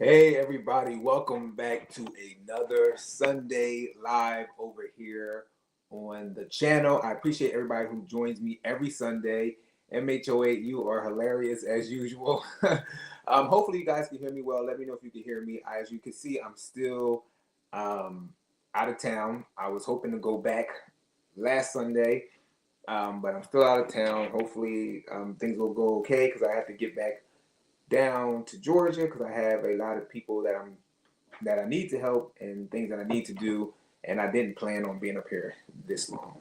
Hey everybody, welcome back to another Sunday live over here on the channel. I appreciate everybody who joins me every Sunday. MHOA, you are hilarious as usual. Hopefully you guys can hear me well. Let me know if you can hear me. As you can see, I'm still um, out of town. I was hoping to go back last Sunday, but I'm still out of town. Hopefully things will go okay because I have to get back down to Georgia because I have a lot of people that I need to help and things that I need to do, and I didn't plan on being up here this long.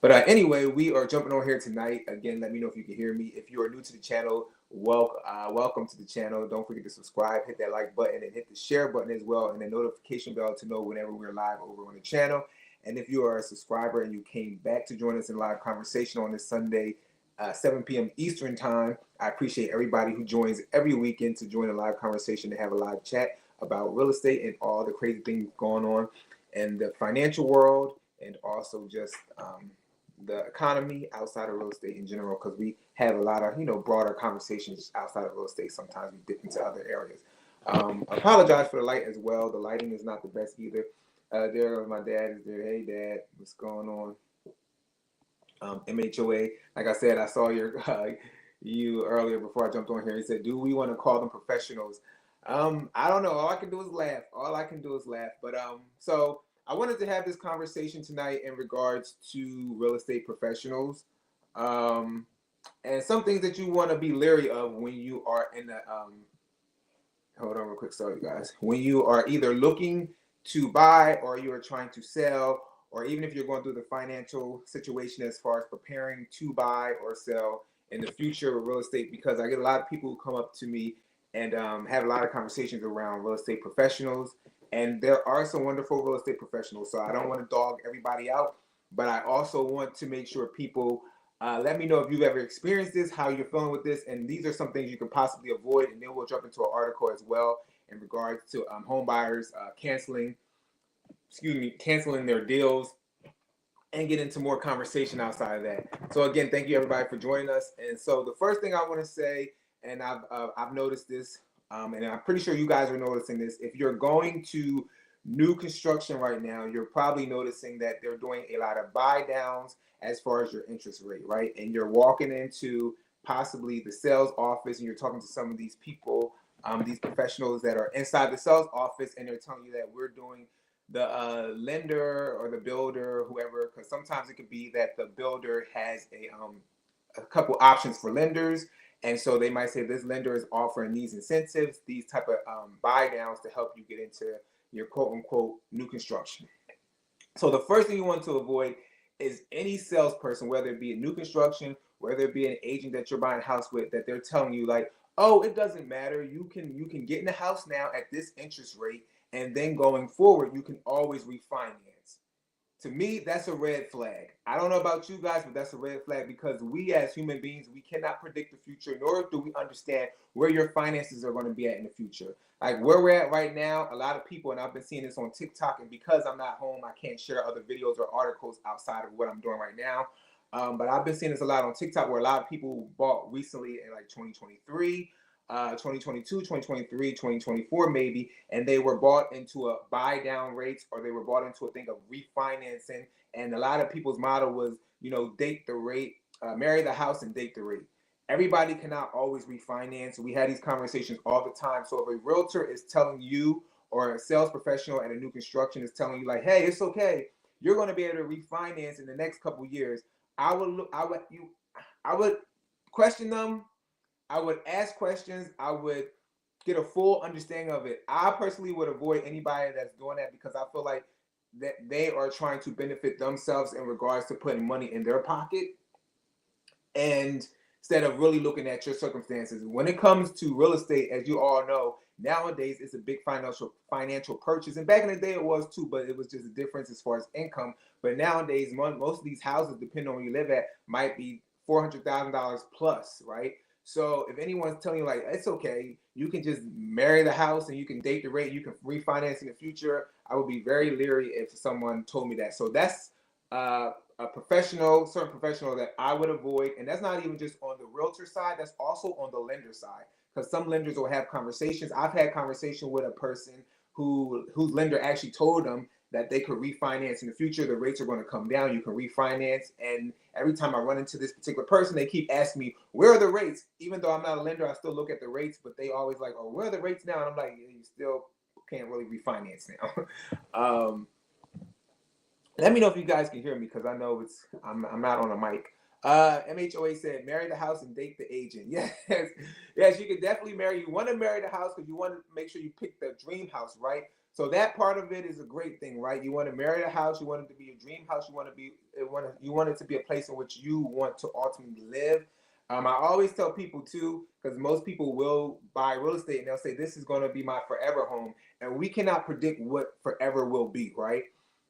But anyway, we are jumping on here tonight. Again, let me know if you can hear me. If you are new to the channel, welcome to the channel. Don't forget to subscribe, hit that like button, and hit the share button as well, and the notification bell to know whenever we're live over on the channel. And if you are a subscriber and you came back to join us in live conversation on this Sunday, 7 p.m. Eastern time, I appreciate everybody who joins every weekend to join a live conversation to have a live chat about real estate and all the crazy things going on in the financial world and also just the economy outside of real estate in general, because we have a lot of broader conversations outside of real estate. Sometimes we dip into other areas. Apologize for the light as well. The lighting is not the best either. There, my dad is there. Hey, Dad, what's going on? MHOA. Like I said, I saw you earlier before I jumped on here. He said, "Do we want to call them professionals?" I don't know. All I can do is laugh. All I can do is laugh. But so I wanted to have this conversation tonight in regards to real estate professionals, um, and some things that you want to be leery of when you are in the. Hold on, real quick. Sorry, guys. When you are either looking to buy or you are trying to sell, or even if you're going through the financial situation as far as preparing to buy or sell in the future with real estate, because I get a lot of people who come up to me and have a lot of conversations around real estate professionals. And there are some wonderful real estate professionals. So I don't want to dog everybody out, but I also want to make sure people let me know if you've ever experienced this, how you're feeling with this, and these are some things you can possibly avoid. And then we'll jump into an article as well in regards to home buyers canceling their deals, and get into more conversation outside of that. So again, thank you everybody for joining us. And so the first thing I want to say, and I've noticed this, and I'm pretty sure you guys are noticing this. If you're going to new construction right now, you're probably noticing that they're doing a lot of buy downs as far as your interest rate, right? And you're walking into possibly the sales office and you're talking to some of these people, these professionals that are inside the sales office, and they're telling you that we're doing the lender or the builder, whoever, because sometimes it could be that the builder has a couple options for lenders, and so they might say this lender is offering these incentives, these type of buy downs to help you get into your quote unquote new construction. So the first thing you want to avoid is any salesperson, whether it be a new construction, whether it be an agent that you're buying a house with, that they're telling you like, oh, it doesn't matter. You can get in the house now at this interest rate, and then going forward, you can always refinance. To me, that's a red flag. I don't know about you guys, but that's a red flag because we as human beings, we cannot predict the future, nor do we understand where your finances are going to be at in the future. Like where we're at right now, a lot of people, and I've been seeing this on TikTok, and because I'm not home, I can't share other videos or articles outside of what I'm doing right now. But I've been seeing this a lot on TikTok where a lot of people bought recently in like 2023, 2022, 2023, 2024 maybe, and they were bought into a buy down rates, or they were bought into a thing of refinancing. And a lot of people's model was, date the rate, marry the house and date the rate. Everybody cannot always refinance. We had these conversations all the time. So if a realtor is telling you, or a sales professional at a new construction is telling you like, hey, it's okay, you're going to be able to refinance in the next couple of years, I would question them. I would ask questions. I would get a full understanding of it. I personally would avoid anybody that's doing that because I feel like that they are trying to benefit themselves in regards to putting money in their pocket, and instead of really looking at your circumstances. When it comes to real estate, as you all know, nowadays it's a big financial purchase. And back in the day it was too, but it was just a difference as far as income. But nowadays, most of these houses, depending on where you live at, might be $400,000 plus, right? So if anyone's telling you like it's okay, you can just marry the house and you can date the rate, you can refinance in the future, I would be very leery if someone told me that. So that's a certain professional that I would avoid, and that's not even just on the realtor side. That's also on the lender side, because some lenders will have conversations. I've had conversation with a person whose lender actually told them that they could refinance in the future. The rates are going to come down. You can refinance. And every time I run into this particular person, they keep asking me, where are the rates? Even though I'm not a lender, I still look at the rates, but they always like, oh, where are the rates now? And I'm like, you still can't really refinance now. Let me know if you guys can hear me, because I know I'm not on a mic. MHOA said, marry the house and date the agent. Yes, yes, you can definitely marry. You want to marry the house because you want to make sure you pick the dream house, right? So that part of it is a great thing, right? You want to marry the house. You want it to be a dream house. You want it to be a place in which you want to ultimately live. I always tell people too, because most people will buy real estate and they'll say, this is going to be my forever home. And we cannot predict what forever will be, right?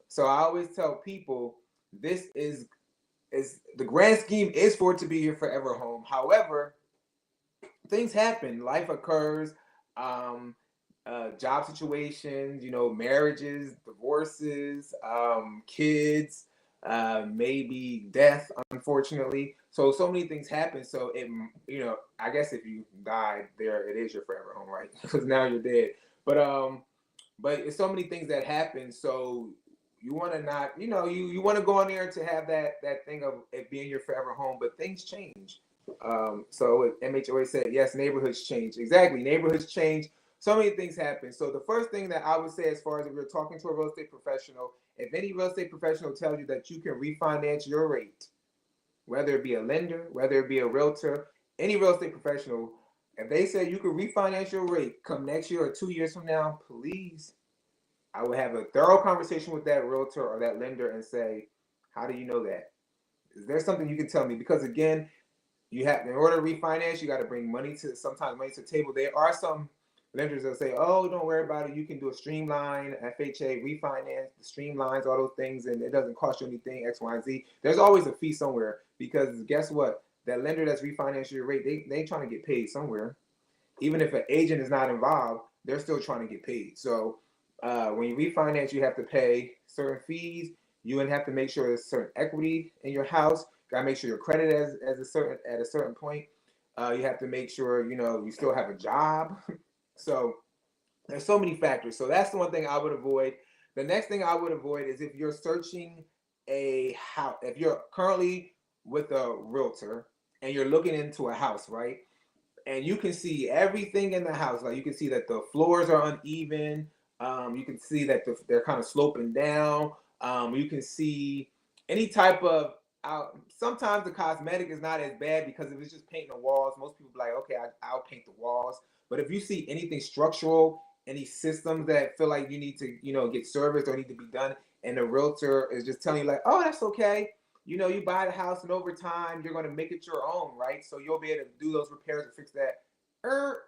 So I always tell people, this is the grand scheme is for it to be your forever home. However, things happen, life occurs, job situations, marriages, divorces, kids, maybe death, unfortunately. So many things happen. So I guess if you died there, it is your forever home, right? Because now you're dead. But it's so many things that happen. So you want to not, you want to go in there to have that thing of it being your forever home, but things change. So MHOA said, yes, neighborhoods change. Exactly. Neighborhoods change. So many things happen. So the first thing that I would say, as far as if you're talking to a real estate professional, if any real estate professional tells you that you can refinance your rate, whether it be a lender, whether it be a realtor, any real estate professional, if they say you can refinance your rate come next year or 2 years from now, please, I would have a thorough conversation with that realtor or that lender and say, how do you know that? Is there something you can tell me? Because again, in order to refinance, you got to bring sometimes money to the table. There are some lenders that say, oh, don't worry about it. You can do a streamline, FHA, refinance, the streamlines, all those things, and it doesn't cost you anything, X, Y, and Z. There's always a fee somewhere, because guess what? That lender that's refinancing your rate, they trying to get paid somewhere. Even if an agent is not involved, they're still trying to get paid. So when you refinance, you have to pay certain fees. You would have to make sure there's certain equity in your house. Gotta make sure your credit at a certain point. You have to make sure you still have a job. So there's so many factors. So that's the one thing I would avoid. The next thing I would avoid is if you're searching a house, if you're currently with a realtor and you're looking into a house, right? And you can see everything in the house. Like you can see that the floors are uneven. You can see that they're kind of sloping down. You can see any type of sometimes the cosmetic is not as bad, because if it's just painting the walls, most people be like, okay, I'll paint the walls. But if you see anything structural, any systems that feel like you need to, get serviced or need to be done, and the realtor is just telling you like, oh, that's okay. You buy the house and over time you're going to make it your own, right? So you'll be able to do those repairs and fix that.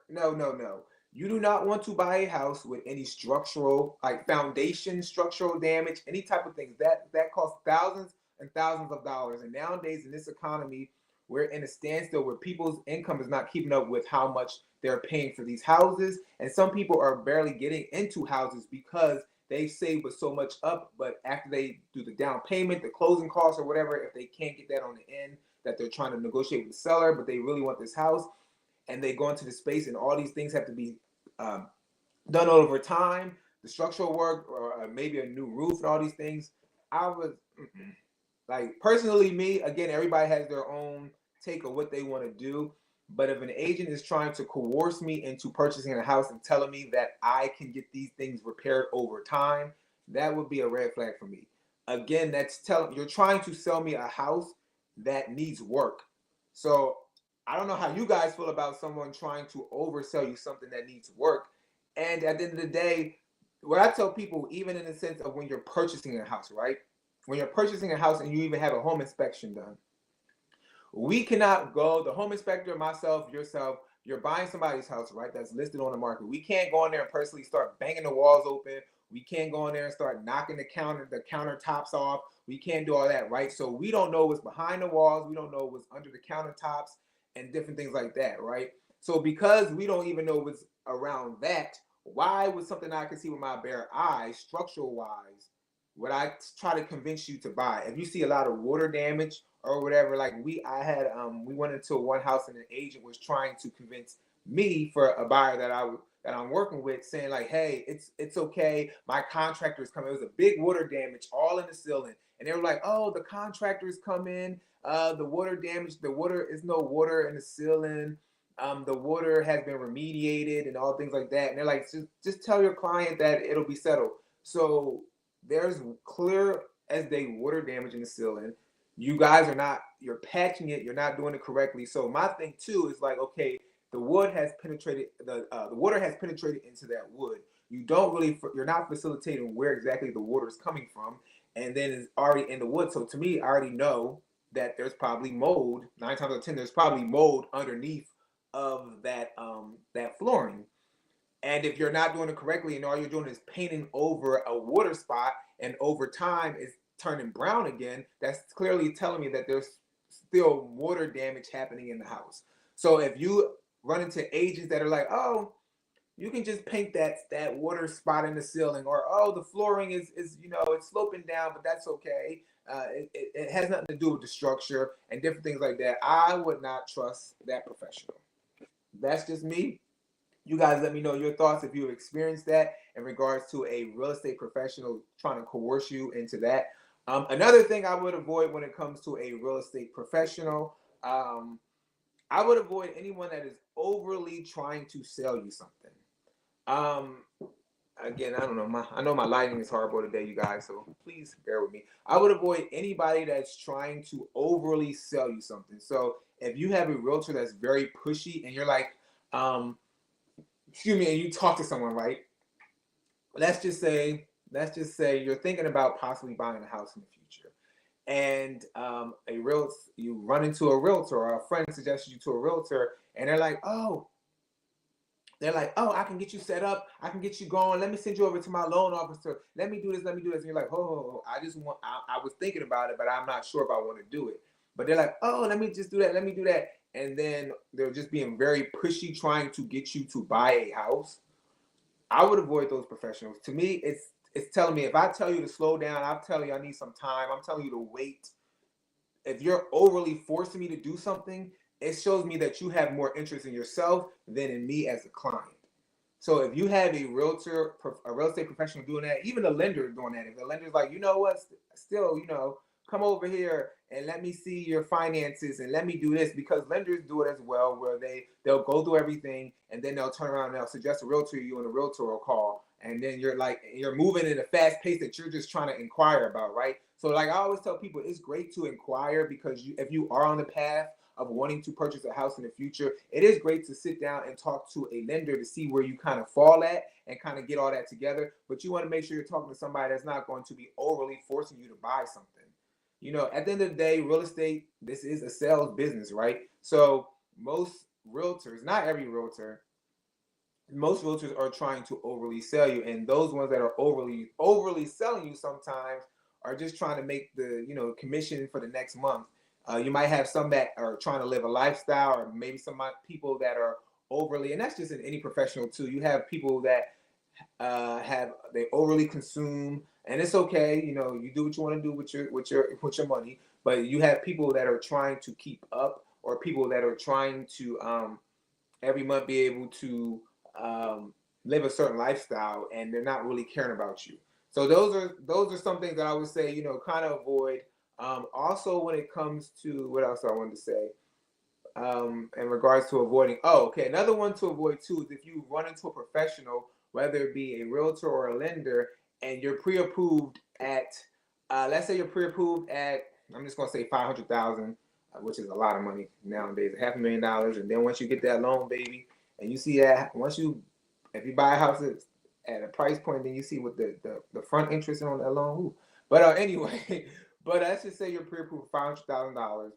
No. You do not want to buy a house with any structural, like foundation structural damage, any type of things that costs thousands and thousands of dollars. And nowadays in this economy, we're in a standstill where people's income is not keeping up with how much they're paying for these houses. And some people are barely getting into houses because they save with so much up, but after they do the down payment, the closing costs or whatever, if they can't get that on the end that they're trying to negotiate with the seller, but they really want this house, and they go into the space and all these things have to be done over time, the structural work or maybe a new roof and all these things, I was like, personally, me, again, everybody has their own take of what they want to do. But if an agent is trying to coerce me into purchasing a house and telling me that I can get these things repaired over time, that would be a red flag for me. Again, you're trying to sell me a house that needs work. So I don't know how you guys feel about someone trying to oversell you something that needs work. And at the end of the day, what I tell people, even in the sense of when you're purchasing a house, right? When you're purchasing a house and you even have a home inspection done, we cannot go, the home inspector, myself, yourself, you're buying somebody's house, right? That's listed on the market. We can't go in there and personally start banging the walls open. We can't go in there and start knocking the countertops off. We can't do all that, right? So we don't know what's behind the walls. We don't know what's under the countertops and different things like that, right? So because we don't even know what's around that, why would something I can see with my bare eyes, structural wise, would I try to convince you to buy? If you see a lot of water damage or whatever, like we went into one house and an agent was trying to convince me for a buyer that I'm working with, saying like, hey, it's okay. My contractor's coming. It was a big water damage all in the ceiling. And they were like, oh, the contractors come in. The water damage, the water is no water in the ceiling. The water has been remediated and all things like that. And they're like, just tell your client that it'll be settled. So there's clear as day water damage in the ceiling. You guys are not, you're patching it, you're not doing it correctly. So my thing too is like, okay, the wood has penetrated, the water has penetrated into that wood. You don't really, you're not facilitating where exactly the water is coming from. And then it's already in the wood. So to me, I already know that there's probably mold. 9 times out of 10, there's probably mold underneath of that flooring. And if you're not doing it correctly and all you're doing is painting over a water spot and over time it's turning brown again, that's clearly telling me that there's still water damage happening in the house. So if you run into agents that are like, oh, you can just paint that water spot in the ceiling, or oh, the flooring is it's sloping down, but that's okay. It has nothing to do with the structure and different things like that. I would not trust that professional. That's just me. You guys let me know your thoughts if you experienced that in regards to a real estate professional trying to coerce you into that. Another thing I would avoid when it comes to a real estate professional, I would avoid anyone that is overly trying to sell you something. Um, Again, I don't know. I know my lighting is horrible today, you guys, so please bear with me. I would avoid anybody that's trying to overly sell you something. So if you have a realtor that's very pushy and you're like, um, excuse me, and you talk to someone, right? Let's just say you're thinking about possibly buying a house in the future, and you run into a realtor or a friend suggests you to a realtor, and they're like, oh, I can get you set up. I can get you going. Let me send you over to my loan officer. Let me do this. Let me do this. And you're like, oh, I was thinking about it, but I'm not sure if I want to do it. But they're like, oh, let me just do that. Let me do that. And then they're just being very pushy, trying to get you to buy a house. I would avoid those professionals. To me, it's telling me if I tell you to slow down, I'm telling you I need some time. I'm telling you to wait. If you're overly forcing me to do something, it shows me that you have more interest in yourself than in me as a client. So if you have a real estate professional doing that, even a lender doing that, if the lender's like, you know what, still, come over here and let me see your finances and let me do this, because lenders do it as well, where they'll go through everything and then they'll turn around and they'll suggest a realtor to you, and a realtor will call, and then you're moving at a fast pace that you're just trying to inquire about, right? So like I always tell people, it's great to inquire, because if you are on the path of wanting to purchase a house in the future, it is great to sit down and talk to a lender to see where you kind of fall at and kind of get all that together. But you want to make sure you're talking to somebody that's not going to be overly forcing you to buy something. At the end of the day, real estate, this is a sales business, right? So most realtors, not every realtor, most realtors are trying to overly sell you, and those ones that are overly selling you sometimes are just trying to make the commission for the next month. You might have some that are trying to live a lifestyle, or maybe some people that are overly, and that's just in any professional too. You have people that they overly consume, and it's okay. You do what you want to do with your money, but you have people that are trying to keep up, or people that are trying to every month be able to live a certain lifestyle, and they're not really caring about you. So those are some things that I would say, kind of avoid. Also, when it comes to what else I wanted to say, in regards to avoiding, another one to avoid too is if you run into a professional, whether it be a realtor or a lender, and you're pre-approved at, let's say you're pre-approved at, I'm just gonna say 500,000, which is a lot of money nowadays, $500,000, and then once you get that loan, baby, and you see that if you buy a house at a price point, then you see what the front interest on that loan. Ooh. But anyway, but let's just say you're pre-approved $500,000,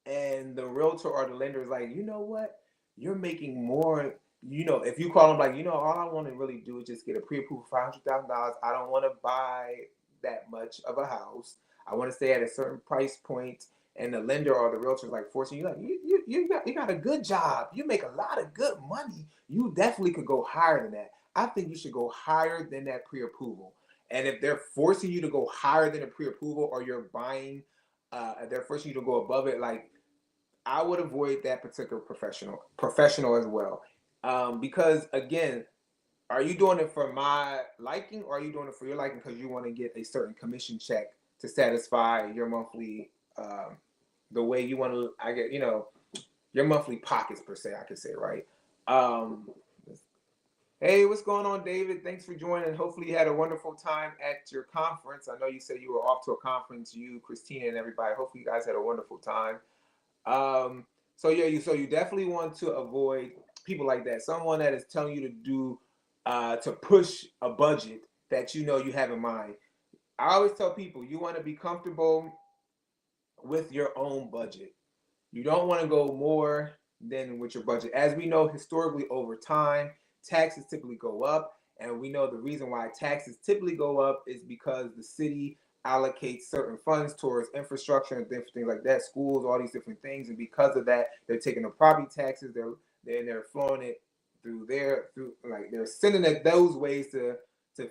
and the realtor or the lender is like, you know what, you're making more. If you call them like, all I want to really do is just get a pre-approved $500,000. I don't want to buy that much of a house. I want to stay at a certain price point. And the lender or the realtor is like forcing you, like, you got a good job. You make a lot of good money. You definitely could go higher than that. I think you should go higher than that pre-approval. And if they're forcing you to go higher than a pre-approval, or you're buying, they're forcing you to go above it, like, I would avoid that particular professional as well. Because again, are you doing it for my liking, or are you doing it for your liking because you want to get a certain commission check to satisfy your monthly, the way you want to, I get, your monthly pockets per se, I could say, right? Um, hey, what's going on, David? Thanks for joining. Hopefully you had a wonderful time at your conference. I know you said you were off to a conference, you, Christina, and everybody. Hopefully you guys had a wonderful time. So yeah, you definitely want to avoid people like that. Someone that is telling you to do, to push a budget that you have in mind. I always tell people you want to be comfortable with your own budget. You don't want to go more than with your budget. As we know, historically over time, taxes typically go up. And we know the reason why taxes typically go up is because the city allocates certain funds towards infrastructure and different things like that, schools, all these different things. And because of that, they're taking the property taxes, they're flowing it they're sending it those ways to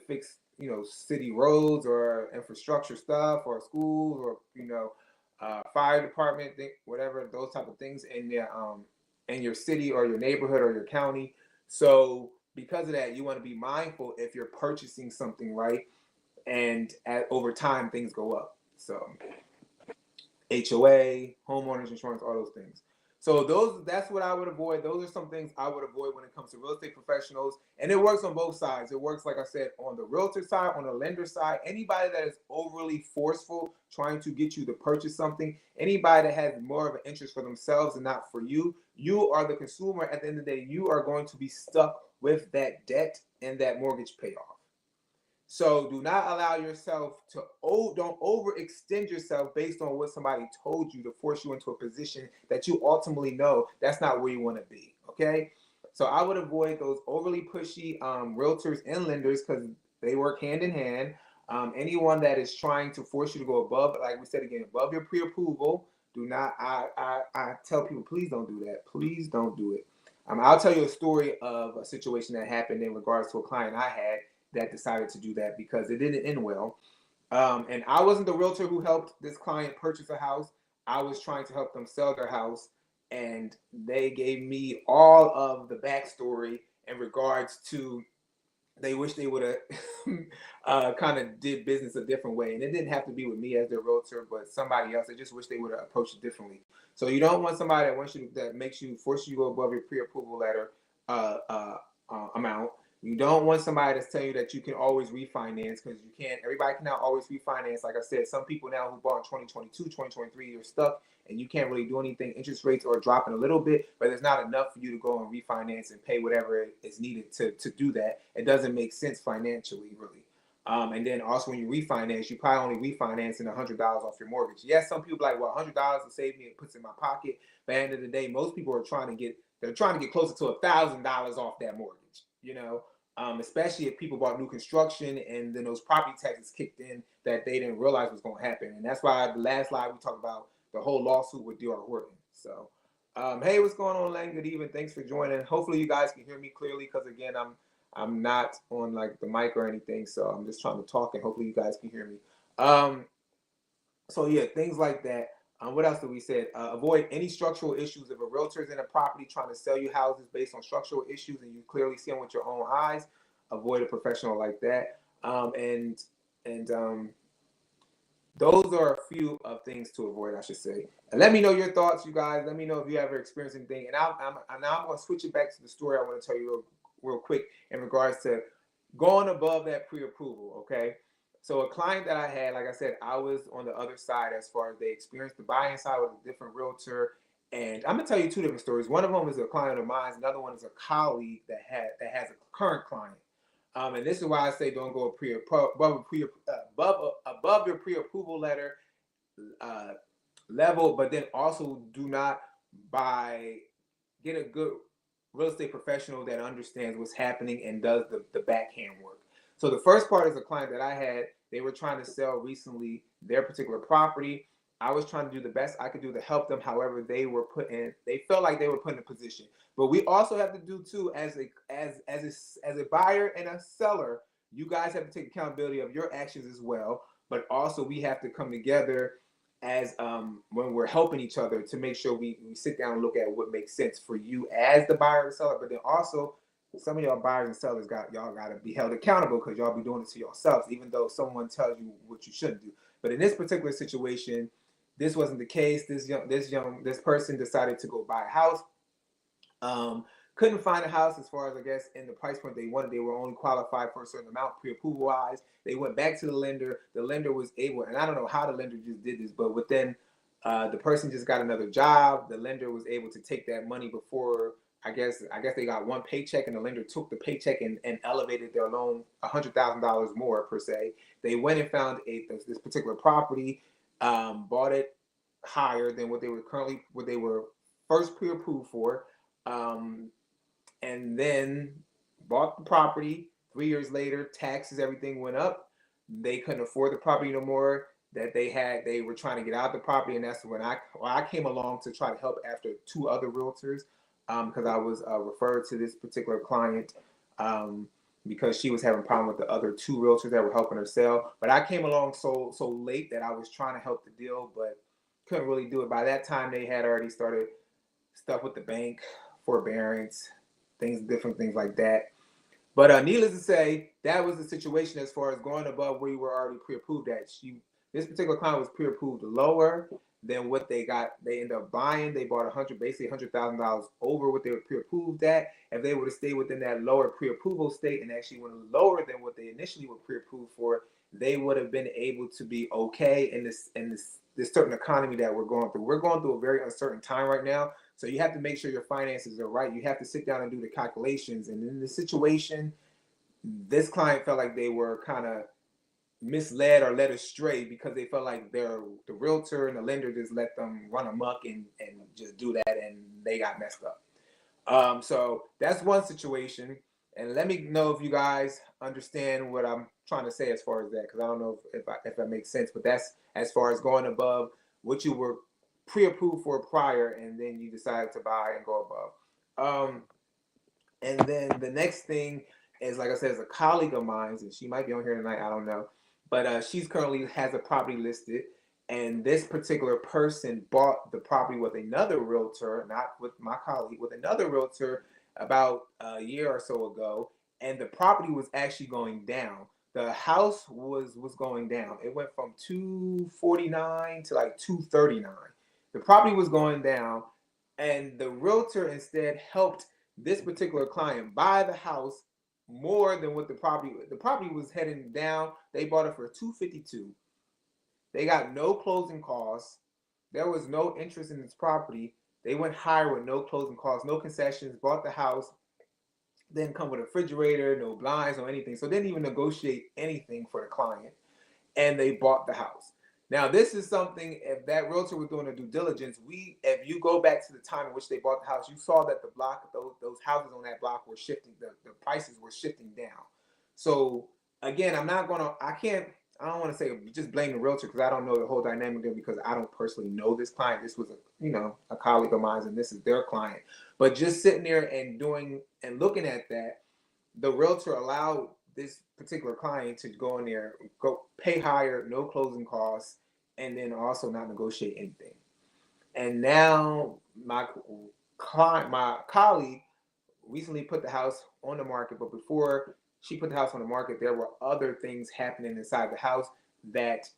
fix city roads or infrastructure stuff or schools or fire department, whatever, those type of things in your city or your neighborhood or your county. So because of that, you want to be mindful if you're purchasing something, right? And over time, things go up. So HOA, homeowners insurance, all those things. So that's what I would avoid. Those are some things I would avoid when it comes to real estate professionals. And it works on both sides. It works, like I said, on the realtor side, on the lender side. Anybody that is overly forceful, trying to get you to purchase something, anybody that has more of an interest for themselves and not for you, you are the consumer. At the end of the day, you are going to be stuck with that debt and that mortgage payoff. So do not allow yourself to, don't overextend yourself based on what somebody told you to force you into a position that you ultimately know that's not where you want to be. Okay. So I would avoid those overly pushy realtors and lenders because they work hand in hand. Anyone that is trying to force you to go above, like we said again, above your pre-approval, do not, I tell people, please don't do that. Please don't do it. I'll tell you a story of a situation that happened in regards to a client I had that decided to do that because it didn't end well. And I wasn't the realtor who helped this client purchase a house. I was trying to help them sell their house. And they gave me all of the backstory in regards to they wish they would have kind of did business a different way. And it didn't have to be with me as their realtor, but somebody else. They just wish they would have approached it differently. So you don't want somebody that makes you force you to go above your pre-approval letter amount. You don't want somebody that's telling you that you can always refinance because you can't. Everybody can now always refinance. Like I said, some people now who bought in 2022, 2023, you're stuck and you can't really do anything. Interest rates are dropping a little bit, but there's not enough for you to go and refinance and pay whatever is needed to do that. It doesn't make sense financially, really. And then also when you refinance, you probably only refinancing $100 off your mortgage. Yes, some people are like, well, $100 will save me, it puts in my pocket. But at the end of the day, most people are trying to get closer to $1,000 off that mortgage, especially if people bought new construction and then those property taxes kicked in that they didn't realize was going to happen. And that's why the last slide we talked about the whole lawsuit with D.R. Horton. So, hey, what's going on, Lang? Good evening. Thanks for joining. Hopefully you guys can hear me clearly because, again, I'm not on like the mic or anything, so I'm just trying to talk and hopefully you guys can hear me. So yeah, things like that. What else did we say? Avoid any structural issues. If a realtor is in a property trying to sell you houses based on structural issues and you clearly see them with your own eyes, avoid a professional like that. And those are a few of things to avoid, I should say. And let me know your thoughts, you guys. Let me know if you ever experienced anything. And now I'm going to switch it back to the story I want to tell you real quick in regards to going above that pre-approval, okay? So a client that I had, like I said, I was on the other side as far as they experienced the buying side with a different realtor. And I'm gonna tell you two different stories. One of them is a client of mine. Another one is a colleague that has a current client. And this is why I say don't go above your pre-approval letter level, but then also do not get a good real estate professional that understands what's happening and does the backhand work. So the first part is a client that I had. They were trying to sell recently their particular property. I was trying to do the best I could do to help them. However, they felt like they were put in a position. But we also have to do too, as a buyer and a seller, you guys have to take accountability of your actions as well. But also we have to come together as when we're helping each other to make sure we sit down and look at what makes sense for you as the buyer or seller, but then also some of y'all buyers and sellers y'all got to be held accountable because y'all be doing it to yourselves, even though someone tells you what you shouldn't do. But in this particular situation, this wasn't the case. This person decided to go buy a house. Couldn't find a house as far as I guess in the price point they wanted. They were only qualified for a certain amount pre-approval wise. They went back to the lender. The lender was able, and I don't know how the lender just did this, but within the person just got another job. The lender was able to take that money before I guess they got one paycheck, and the lender took the paycheck and elevated their loan $100,000 more per se. They went and found this particular property, bought it higher than what they were first pre-approved for. And then bought the property. 3 years later, taxes, everything went up. They couldn't afford the property no more that they had. They were trying to get out of the property, and that's when I came along to try to help after 2 other realtors, because I was referred to this particular client because she was having a problem with the other 2 realtors that were helping her sell. But I came along so late that I was trying to help the deal, but couldn't really do it. By that time, they had already started stuff with the bank, forbearance, different things like that. But needless to say, that was the situation as far as going above where you were already pre-approved at. This particular client was pre-approved lower than what they got. They ended up buying. They bought basically $100,000 over what they were pre-approved at. If they would have stayed within that lower pre-approval state and actually went lower than what they initially were pre-approved for, they would have been able to be okay in this certain economy that we're going through. We're going through a very uncertain time right now. So you have to make sure your finances are right. You have to sit down and do the calculations. And in this situation, this client felt like they were kind of misled or led astray because they felt like the realtor and the lender just let them run amok and just do that, and they got messed up. So that's one situation. And let me know if you guys understand what I'm trying to say as far as that, because I don't know if that makes sense. But that's as far as going above what you were pre-approved for prior, and then you decided to buy and go above. And then the next thing is, like I said, is a colleague of mine, and she might be on here tonight, I don't know. But she's currently has a property listed, and this particular person bought the property with another realtor, not with my colleague, with another realtor about a year or so ago, and the property was actually going down. The house was going down. It went from 249 to like 239. The property was going down, and the realtor instead helped this particular client buy the house more than what the property was heading down. They bought it for $252. They got no closing costs. There was no interest in this property. They went higher with no closing costs, no concessions, bought the house, didn't come with a refrigerator, no blinds, no anything. So didn't even negotiate anything for the client, and they bought the house. Now, this is something, if that realtor was doing a due diligence, if you go back to the time in which they bought the house, you saw that the block, those houses on that block were shifting, the prices were shifting down. So again, I don't want to say just blame the realtor, because I don't know the whole dynamic there, because I don't personally know this client. This was a colleague of mine, and this is their client. But just sitting there and looking at that, the realtor allowed this particular client to go in there, go pay higher, no closing costs, and then also not negotiate anything. And now my colleague recently put the house on the market, but before she put the house on the market, there were other things happening inside the house that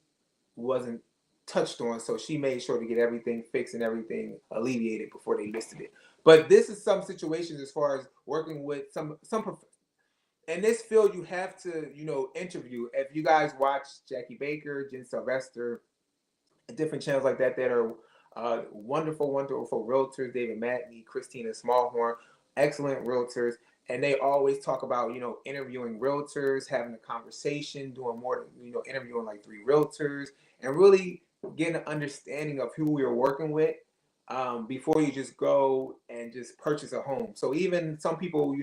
wasn't touched on. So she made sure to get everything fixed and everything alleviated before they listed it. But this is some situations as far as working with some in this field, you have to, interview. If you guys watch Jackie Baker, Jen Sylvester, different channels like that are wonderful, wonderful realtors, David Matney, Christina Smallhorn, excellent realtors. And they always talk about, interviewing realtors, having a conversation, doing more than, interviewing like 3 realtors, and really getting an understanding of who we are working with before you just go and just purchase a home. So even some people,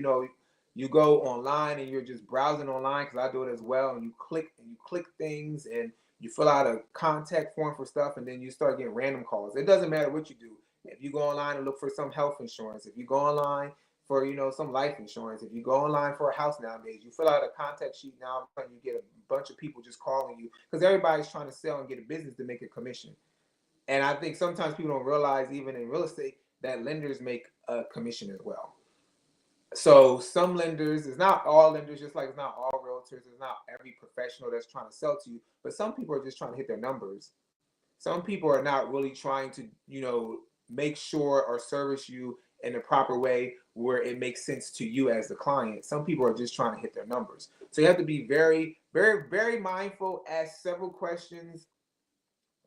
you go online and you're just browsing online, because I do it as well, and you click things and you fill out a contact form for stuff, and then you start getting random calls. It doesn't matter what you do. If you go online and look for some health insurance, if you go online for some life insurance, if you go online for a house nowadays, you fill out a contact sheet now, and you get a bunch of people just calling you, because everybody's trying to sell and get a business to make a commission. And I think sometimes people don't realize, even in real estate, that lenders make a commission as well. So some lenders, it's not all lenders, just like it's not all realtors, it's not every professional that's trying to sell to you, but some people are just trying to hit their numbers. Some people are not really trying to, make sure or service you in the proper way where it makes sense to you as the client. Some people are just trying to hit their numbers. So you have to be very, very, very mindful, ask several questions,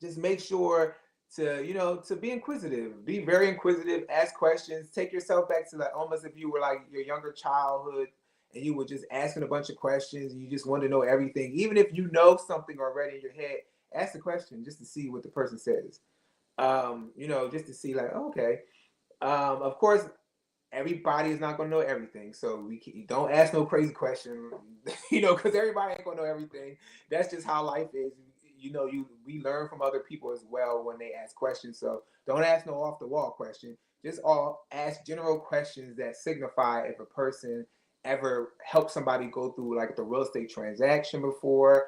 just make sure to to be inquisitive, be very inquisitive, ask questions, take yourself back to like almost if you were like your younger childhood and you were just asking a bunch of questions and you just want to know everything, even if you know something already in your head, ask the question just to see what the person says. Just to see like, okay. Of course, everybody is not going to know everything, so don't ask no crazy question, because everybody ain't going to know everything. That's just how life is. We learn from other people as well when they ask questions. So don't ask no off the wall question. Just all ask general questions that signify if a person ever helped somebody go through like the real estate transaction before.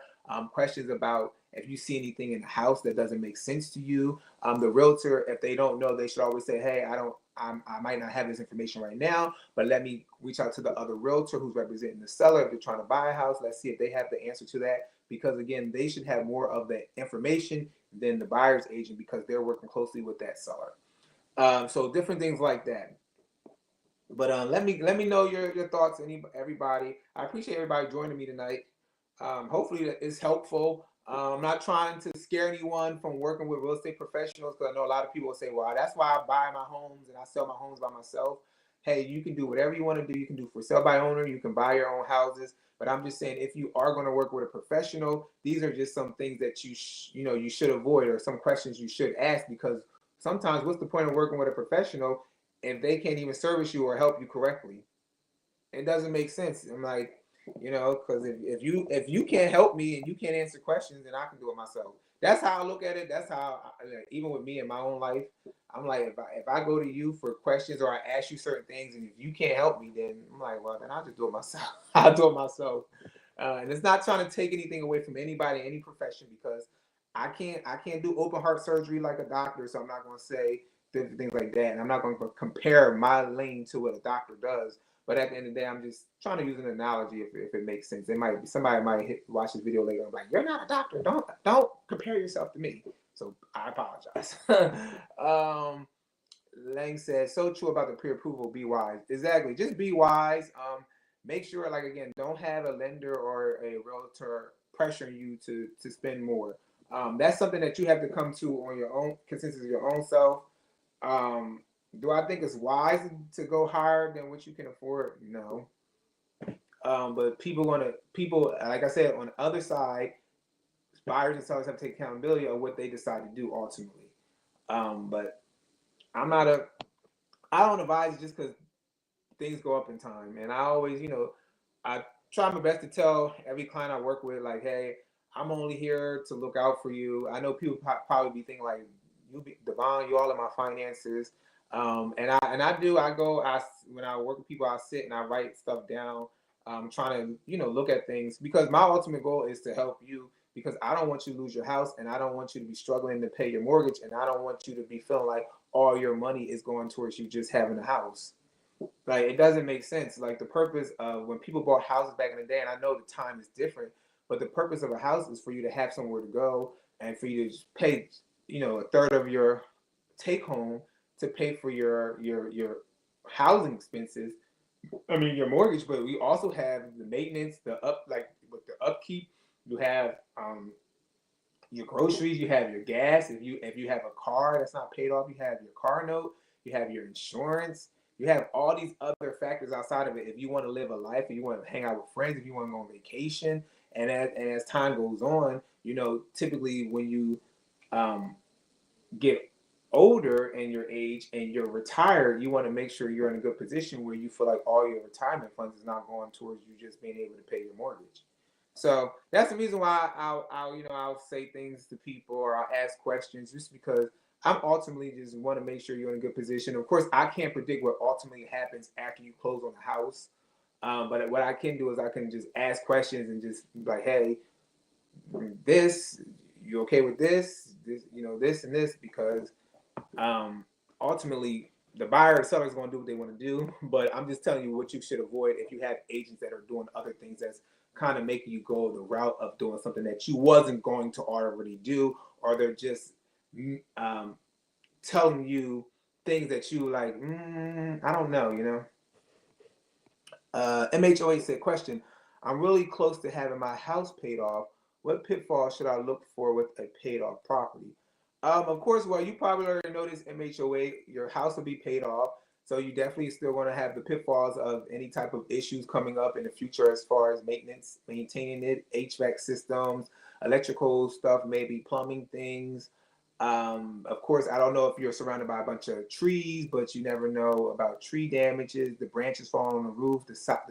Questions about if you see anything in the house that doesn't make sense to you. The realtor, if they don't know, they should always say, "Hey, I might not have this information right now, but let me reach out to the other realtor who's representing the seller if they're trying to buy a house. Let's see if they have the answer to that." Because again, they should have more of the information than the buyer's agent because they're working closely with that seller. So different things like that. But let me know your thoughts, everybody. I appreciate everybody joining me tonight. Hopefully it's helpful. I'm not trying to scare anyone from working with real estate professionals because I know a lot of people will say, "Well, that's why I buy my homes and I sell my homes by myself." Hey, you can do whatever you want to do. You can do for sale by owner. You can buy your own houses. But I'm just saying, if you are going to work with a professional, these are just some things that you should avoid, or some questions you should ask, because sometimes what's the point of working with a professional if they can't even service you or help you correctly? It doesn't make sense. I'm like, because if you can't help me and you can't answer questions, then I can do it myself. That's how I look at it. That's how even with me in my own life, I'm like, if I go to you for questions or I ask you certain things, and if you can't help me, then I'm like, well, then I'll just do it myself. I'll do it myself. And it's not trying to take anything away from anybody, any profession, because I can't do open heart surgery like a doctor, so I'm not going to say different things like that, and I'm not going to compare my lane to what a doctor does. But at the end of the day, I'm just trying to use an analogy if it makes sense. Somebody might watch this video later and be like, "You're not a doctor. Don't compare yourself to me." So I apologize. Lang says, "So true about the pre-approval. Be wise." Exactly. Just be wise. Make sure, like again, don't have a lender or a realtor pressuring you to spend more. That's something that you have to come to on your own consensus of your own self. Um, do I think it's wise to go higher than what you can afford? No. But people, like I said, on the other side, buyers and sellers have to take accountability of what they decide to do ultimately. But I'm not a, I don't advise just because things go up in time, and I always, I try my best to tell every client I work with, like, hey, I'm only here to look out for you. I know people probably be thinking like, Devon, you all in my finances. And I when I work with people, I sit and I write stuff down, trying to, look at things, because my ultimate goal is to help you, because I don't want you to lose your house, and I don't want you to be struggling to pay your mortgage, and I don't want you to be feeling like all your money is going towards you just having a house. Like, it doesn't make sense. Like, the purpose of when people bought houses back in the day, and I know the time is different, but the purpose of a house is for you to have somewhere to go and for you to just pay, a third of your take home to pay for your housing expenses. I mean, your mortgage, but we also have the maintenance, like with the upkeep. You have your groceries, you have your gas. If you have a car that's not paid off, you have your car note, you have your insurance, you have all these other factors outside of it. If you want to live a life, if you want to hang out with friends, if you want to go on vacation, and as time goes on, typically when you get older in your age and you're retired, you want to make sure you're in a good position where you feel like all your retirement funds is not going towards you just being able to pay your mortgage. So that's the reason why I'll say things to people, or I'll ask questions, just because I'm ultimately just want to make sure you're in a good position. Of course, I can't predict what ultimately happens after you close on the house. But what I can do is I can just ask questions and just be like, hey, this, you okay with this, this and this, because ultimately the buyer or the seller is going to do what they want to do. But I'm just telling you what you should avoid if you have agents that are doing other things that's kind of making you go the route of doing something that you wasn't going to already do, or they're just telling you things that you like, I don't know. MHOA said, question, I'm really close to having my house paid off. What pitfalls should I look for with a paid off property? Of course, well, you probably already noticed MHOA, your house will be paid off. So you definitely still going to have the pitfalls of any type of issues coming up in the future as far as maintenance, maintaining it, HVAC systems, electrical stuff, maybe plumbing things. Of course, I don't know if you're surrounded by a bunch of trees, but you never know about tree damages, the branches falling on the roof, the sop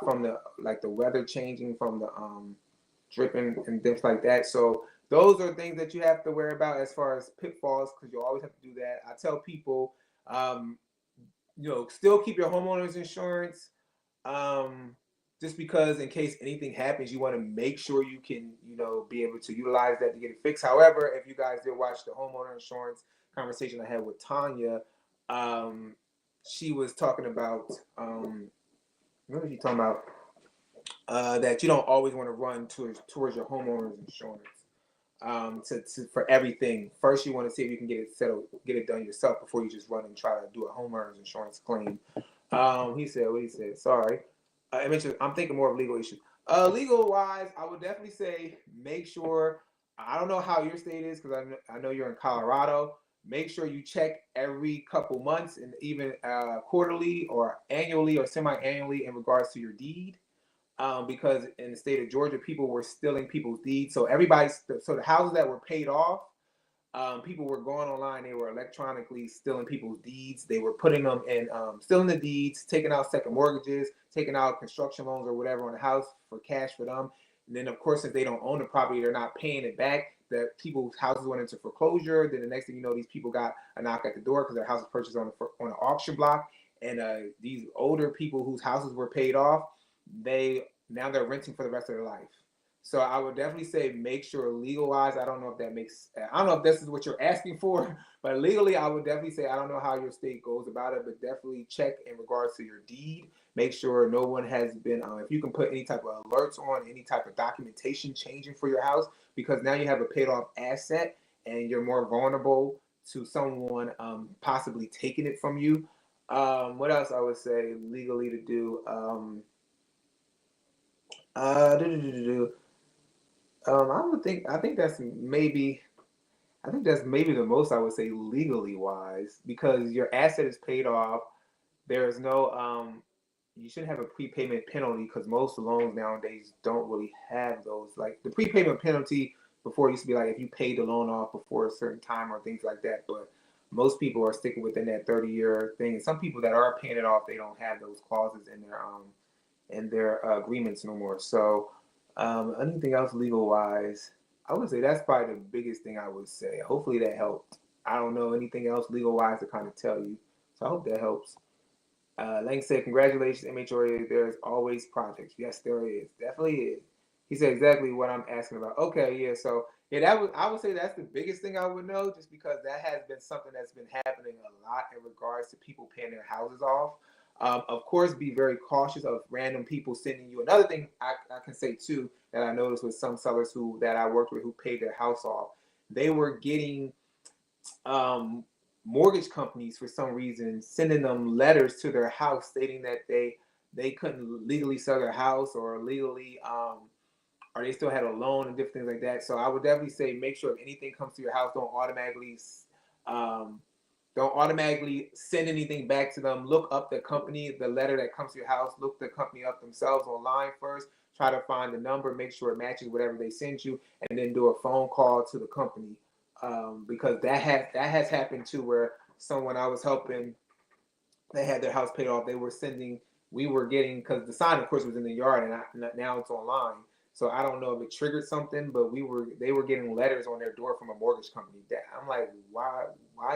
from the weather changing from the dripping and things like that. So those are things that you have to worry about as far as pitfalls, because you always have to do that. I tell people, still keep your homeowner's insurance. Just because in case anything happens, you want to make sure you can, be able to utilize that to get it fixed. However, if you guys did watch the homeowner insurance conversation I had with Tanya, she was talking about, what was she talking about? That you don't always want to run towards your homeowner's insurance for everything. First, you want to see if you can get it settled, get it done yourself before you just run and try to do a homeowner's insurance claim. He said what he said. Sorry. I'm thinking more of legal issues. Legal wise, I would definitely say make sure. I don't know how your state is because I know you're in Colorado. Make sure you check every couple months and even quarterly or annually or semi-annually in regards to your deed. Because in the state of Georgia, people were stealing people's deeds. So the houses that were paid off, people were going online. They were electronically stealing people's deeds. They were putting them in, stealing the deeds, taking out second mortgages, taking out construction loans or whatever on the house for cash for them. And then, of course, if they don't own the property, they're not paying it back. That people's houses went into foreclosure. Then the next thing you know, these people got a knock at the door because their house was purchased on an auction block. And these older people whose houses were paid off, they're renting for the rest of their life. So I would definitely say make sure legal wise. I don't know if this is what you're asking for, but legally I would definitely say I don't know how your state goes about it, but definitely check in regards to your deed. Make sure no one has been. If you can put any type of alerts on, any type of documentation changing for your house, because now you have a paid off asset and you're more vulnerable to someone possibly taking it from you. What else I would say legally to do? I think that's maybe the most I would say legally wise, because your asset is paid off. There's no you shouldn't have a prepayment penalty because most loans nowadays don't really have those. Like the prepayment penalty before used to be like if you paid the loan off before a certain time or things like that. But most people are sticking within that 30-year thing. And some people that are paying it off, they don't have those clauses in their agreements no more. So anything else legal wise, I would say that's probably the biggest thing I would say. Hopefully that helped. I don't know anything else legal wise to kind of tell you. So I hope that helps. Lang said, congratulations, MHOA. There's always projects. Yes, there is. Definitely is. He said exactly what I'm asking about. Okay, yeah. So yeah, I would say that's the biggest thing I would know, just because that has been something that's been happening a lot in regards to people paying their houses off. Of course, be very cautious of random people sending you. Another thing I can say too that I noticed with some sellers that I worked with who paid their house off, they were getting mortgage companies for some reason sending them letters to their house stating that they couldn't legally sell their house or legally or they still had a loan and different things like that. So I would definitely say make sure if anything comes to your house, don't automatically send anything back to them. Look up the company, the letter that comes to your house. Look the company up themselves online first. Try to find the number, make sure it matches whatever they sent you, and then do a phone call to the company. Because that has happened too, where someone I was helping, they had their house paid off. We were getting, because the sign, of course, was in the yard, and now it's online. So I don't know if it triggered something, but they were getting letters on their door from a mortgage company. I'm like, why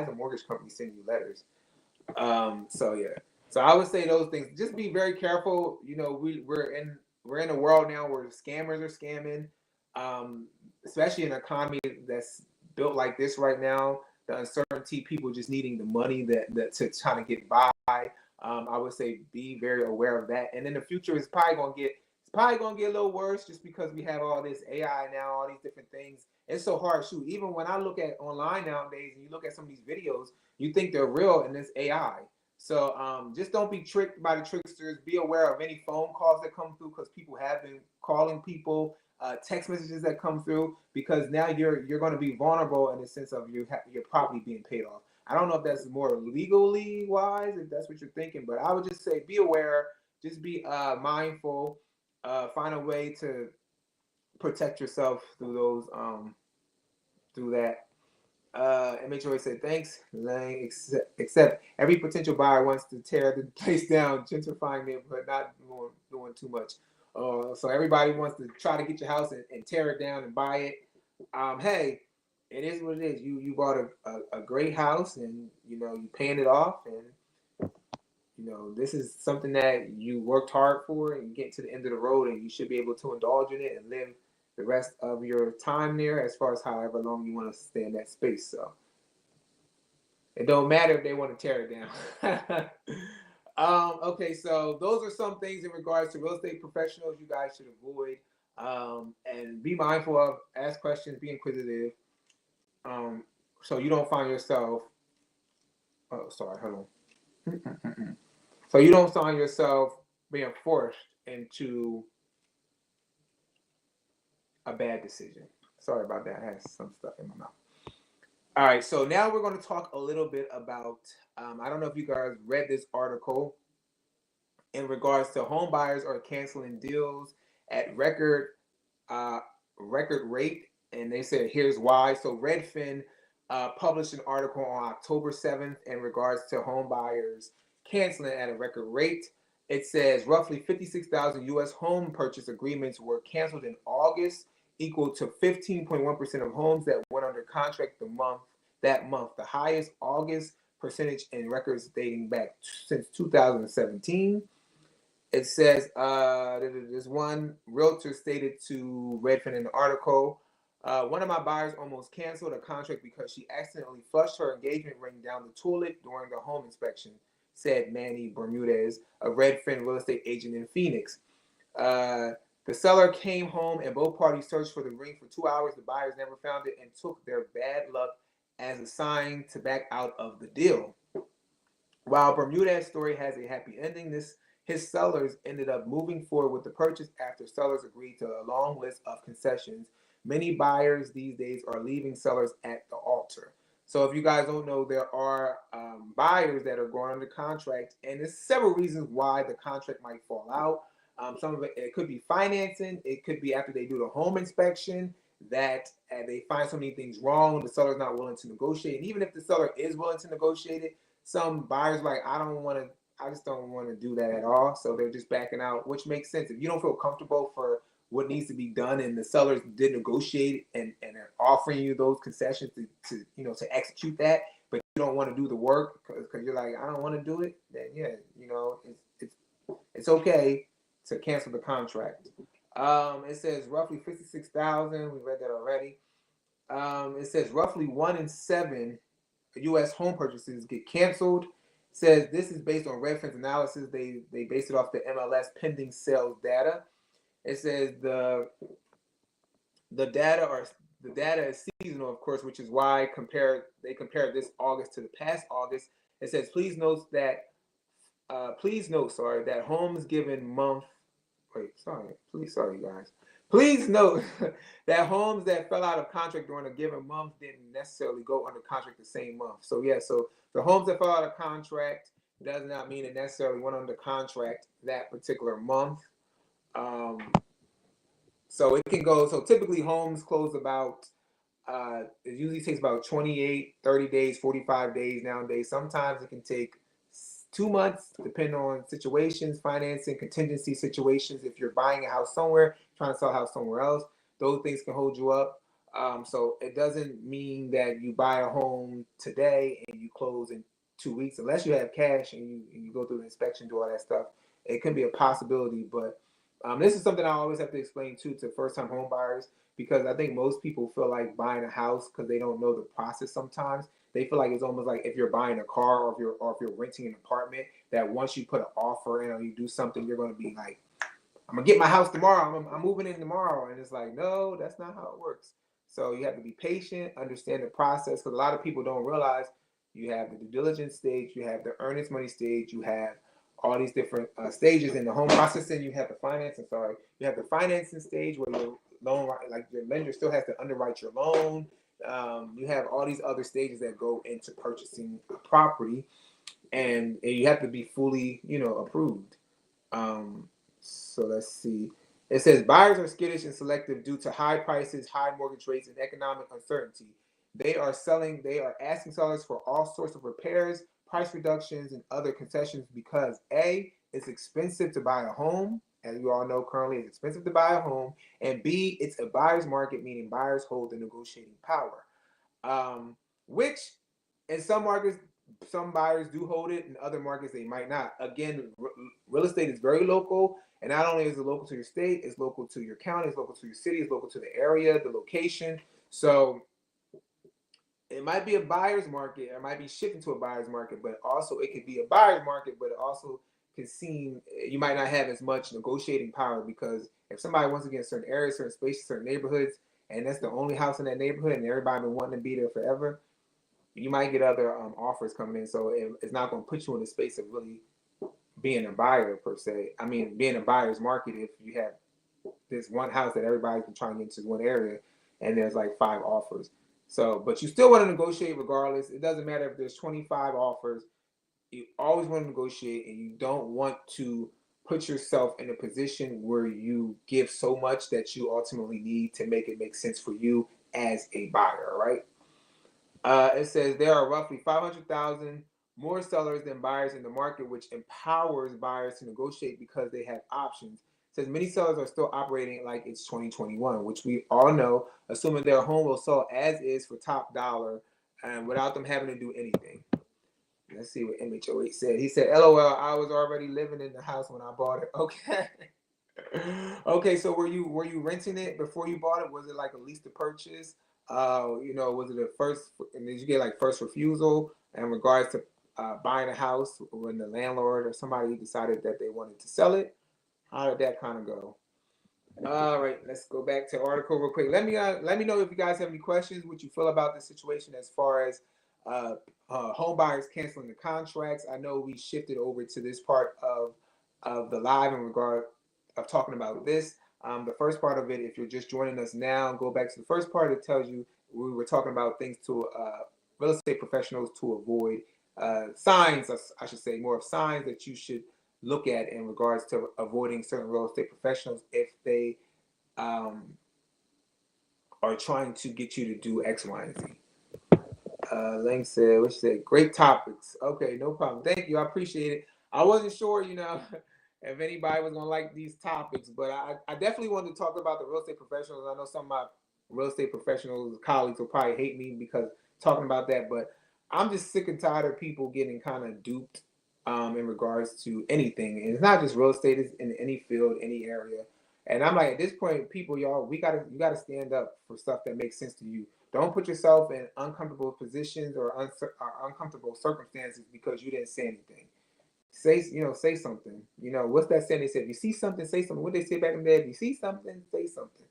is a mortgage company sending you letters? So yeah. So I would say those things. Just be very careful. We're in a world now where scammers are scamming. especially in an economy that's built like this right now, the uncertainty, people just needing the money that to try to get by. I would say be very aware of that. And in the future, it's probably gonna get a little worse just because we have all this AI now, all these different things. It's so hard. Shoot, even when I look at online nowadays and you look at some of these videos, you think they're real and it's AI. So just don't be tricked by the tricksters. Be aware of any phone calls that come through because people have been calling people, text messages that come through because now you're going to be vulnerable in the sense of your property being paid off. I don't know if that's more legally wise, if that's what you're thinking, but I would just say be aware, just be mindful, find a way to protect yourself through those through that. And make sure he said thanks, Lang. Except every potential buyer wants to tear the place down, gentrifying it, but not doing too much. So everybody wants to try to get your house and tear it down and buy it. Hey, it is what it is. You bought a great house, and you paying it off, and this is something that you worked hard for, and you get to the end of the road, and you should be able to indulge in it and live the rest of your time there, as far as however long you want to stay in that space. So it don't matter if they want to tear it down. Okay, so those are some things in regards to real estate professionals you guys should avoid, and be mindful of. Ask questions, be inquisitive, so you don't find yourself. Oh, sorry, hold on. So you don't find yourself being forced into a bad decision. Sorry about that. I had some stuff in my mouth. All right, so now we're going to talk a little bit about. I don't know if you guys read this article in regards to home buyers are canceling deals at record rate, and they said here's why. So Redfin published an article on October 7th in regards to home buyers canceling at a record rate. It says roughly 56,000 U.S. home purchase agreements were canceled in August, equal to 15.1% of homes that went under contract that month, the highest August percentage in records dating back since 2017. It says this one realtor stated to Redfin in the article, one of my buyers almost canceled a contract because she accidentally flushed her engagement ring down the toilet during the home inspection, said Manny Bermudez, a Redfin real estate agent in Phoenix. The seller came home and both parties searched for the ring for 2 hours. The buyers never found it and took their bad luck as a sign to back out of the deal. While Bermudez's story has a happy ending, his sellers ended up moving forward with the purchase after sellers agreed to a long list of concessions. Many buyers these days are leaving sellers at the altar. So if you guys don't know, there are buyers that are going under contract, and there's several reasons why the contract might fall out. Some of it could be financing. It could be after they do the home inspection that they find so many things wrong. The seller's not willing to negotiate. And even if the seller is willing to negotiate it, some buyers like, I just don't want to do that at all. So they're just backing out, which makes sense. If you don't feel comfortable for what needs to be done and the sellers did negotiate and are offering you those concessions to execute that, but you don't want to do the work because you're like, I don't want to do it, then yeah, it's okay to cancel the contract. It says roughly 56,000. We read that already. It says roughly 1 in 7 U.S. home purchases get canceled. It says this is based on Redfin's analysis. They based it off the MLS pending sales data. It says the data is seasonal, of course, which is why they compare this August to the past August. It says please note that homes given month. Sorry guys. Please note that homes that fell out of contract during a given month didn't necessarily go under contract the same month. So the homes that fell out of contract does not mean it necessarily went under contract that particular month. So it can go. So typically homes close about. It usually takes about 28, 30 days, 45 days nowadays. Sometimes it can take 2 months, depending on situations, financing, contingency situations. If you're buying a house somewhere, trying to sell a house somewhere else, those things can hold you up. So it doesn't mean that you buy a home today and you close in 2 weeks, unless you have cash and you go through the inspection, do all that stuff. It can be a possibility, but This is something I always have to explain to first-time home buyers, because I think most people feel like buying a house because they don't know the process. Sometimes they feel like it's almost like if you're buying a car, or if you're renting an apartment, that once you put an offer in or you do something, you're going to be like, I'm gonna get my house tomorrow. I'm moving in tomorrow, and it's like, no, that's not how it works. So you have to be patient, understand the process, because a lot of people don't realize you have the due diligence stage, you have the earnest money stage, you have all these different stages in the home processing. You have the financing. Sorry, you have the financing stage where your loan, like your lender, still has to underwrite your loan. You have all these other stages that go into purchasing a property, and you have to be fully, approved. So let's see. It says buyers are skittish and selective due to high prices, high mortgage rates, and economic uncertainty. They are asking sellers for all sorts of repairs, price reductions, and other concessions because A, it's expensive to buy a home. As you all know, currently it's expensive to buy a home. And B, it's a buyer's market, meaning buyers hold the negotiating power. Which in some markets, some buyers do hold it. In other markets, they might not. Again, real estate is very local, and not only is it local to your state, it's local to your county, it's local to your city, it's local to the area, the location. So it might be a buyer's market, it might be shifting to a buyer's market, but also it could be a buyer's market, but it also can seem you might not have as much negotiating power, because if somebody wants to get in certain areas, certain spaces, certain neighborhoods, and that's the only house in that neighborhood, and everybody been wanting to be there forever, you might get other offers coming in. So it's not going to put you in the space of really being a buyer per se. I mean, being a buyer's market if you have this one house that everybody's been trying to get into one area, and there's like 5 offers. So, but you still want to negotiate regardless. It doesn't matter if there's 25 offers. You always want to negotiate, and you don't want to put yourself in a position where you give so much that you ultimately need to make it make sense for you as a buyer, right? It says there are roughly 500,000 more sellers than buyers in the market, which empowers buyers to negotiate because they have options. It says many sellers are still operating like it's 2021, which we all know, assuming their home will sell as is for top dollar and without them having to do anything. Let's see what MHOH said. He said, LOL, I was already living in the house when I bought it. Okay. Okay, so were you renting it before you bought it? Was it like a lease to purchase? Was it a first, and did you get like first refusal in regards to buying a house when the landlord or somebody decided that they wanted to sell it? How did that kind of go? All right, let's go back to the article real quick. Let me know if you guys have any questions, what you feel about the situation as far as home buyers canceling the contracts. I know we shifted over to this part of the live in regard of talking about this. The first part of it, if you're just joining us now, go back to the first part. It tells you we were talking about things to real estate professionals to avoid, signs, I should say, more of signs that you should look at in regards to avoiding certain real estate professionals if they are trying to get you to do X, Y, and Z. Lang said, what she said, great topics. Okay, no problem. Thank you. I appreciate it. I wasn't sure, if anybody was going to like these topics, but I definitely wanted to talk about the real estate professionals. I know some of my real estate professionals, colleagues will probably hate me because talking about that, but I'm just sick and tired of people getting kind of duped in regards to anything. And it's not just real estate, it's in any field, any area. And I'm like, at this point, people, y'all, you gotta stand up for stuff that makes sense to you. Don't put yourself in uncomfortable positions or uncomfortable circumstances because you didn't say anything. Say something. What's that saying? They said, if you see something, say something. What they say back in the day, if you see something, say something.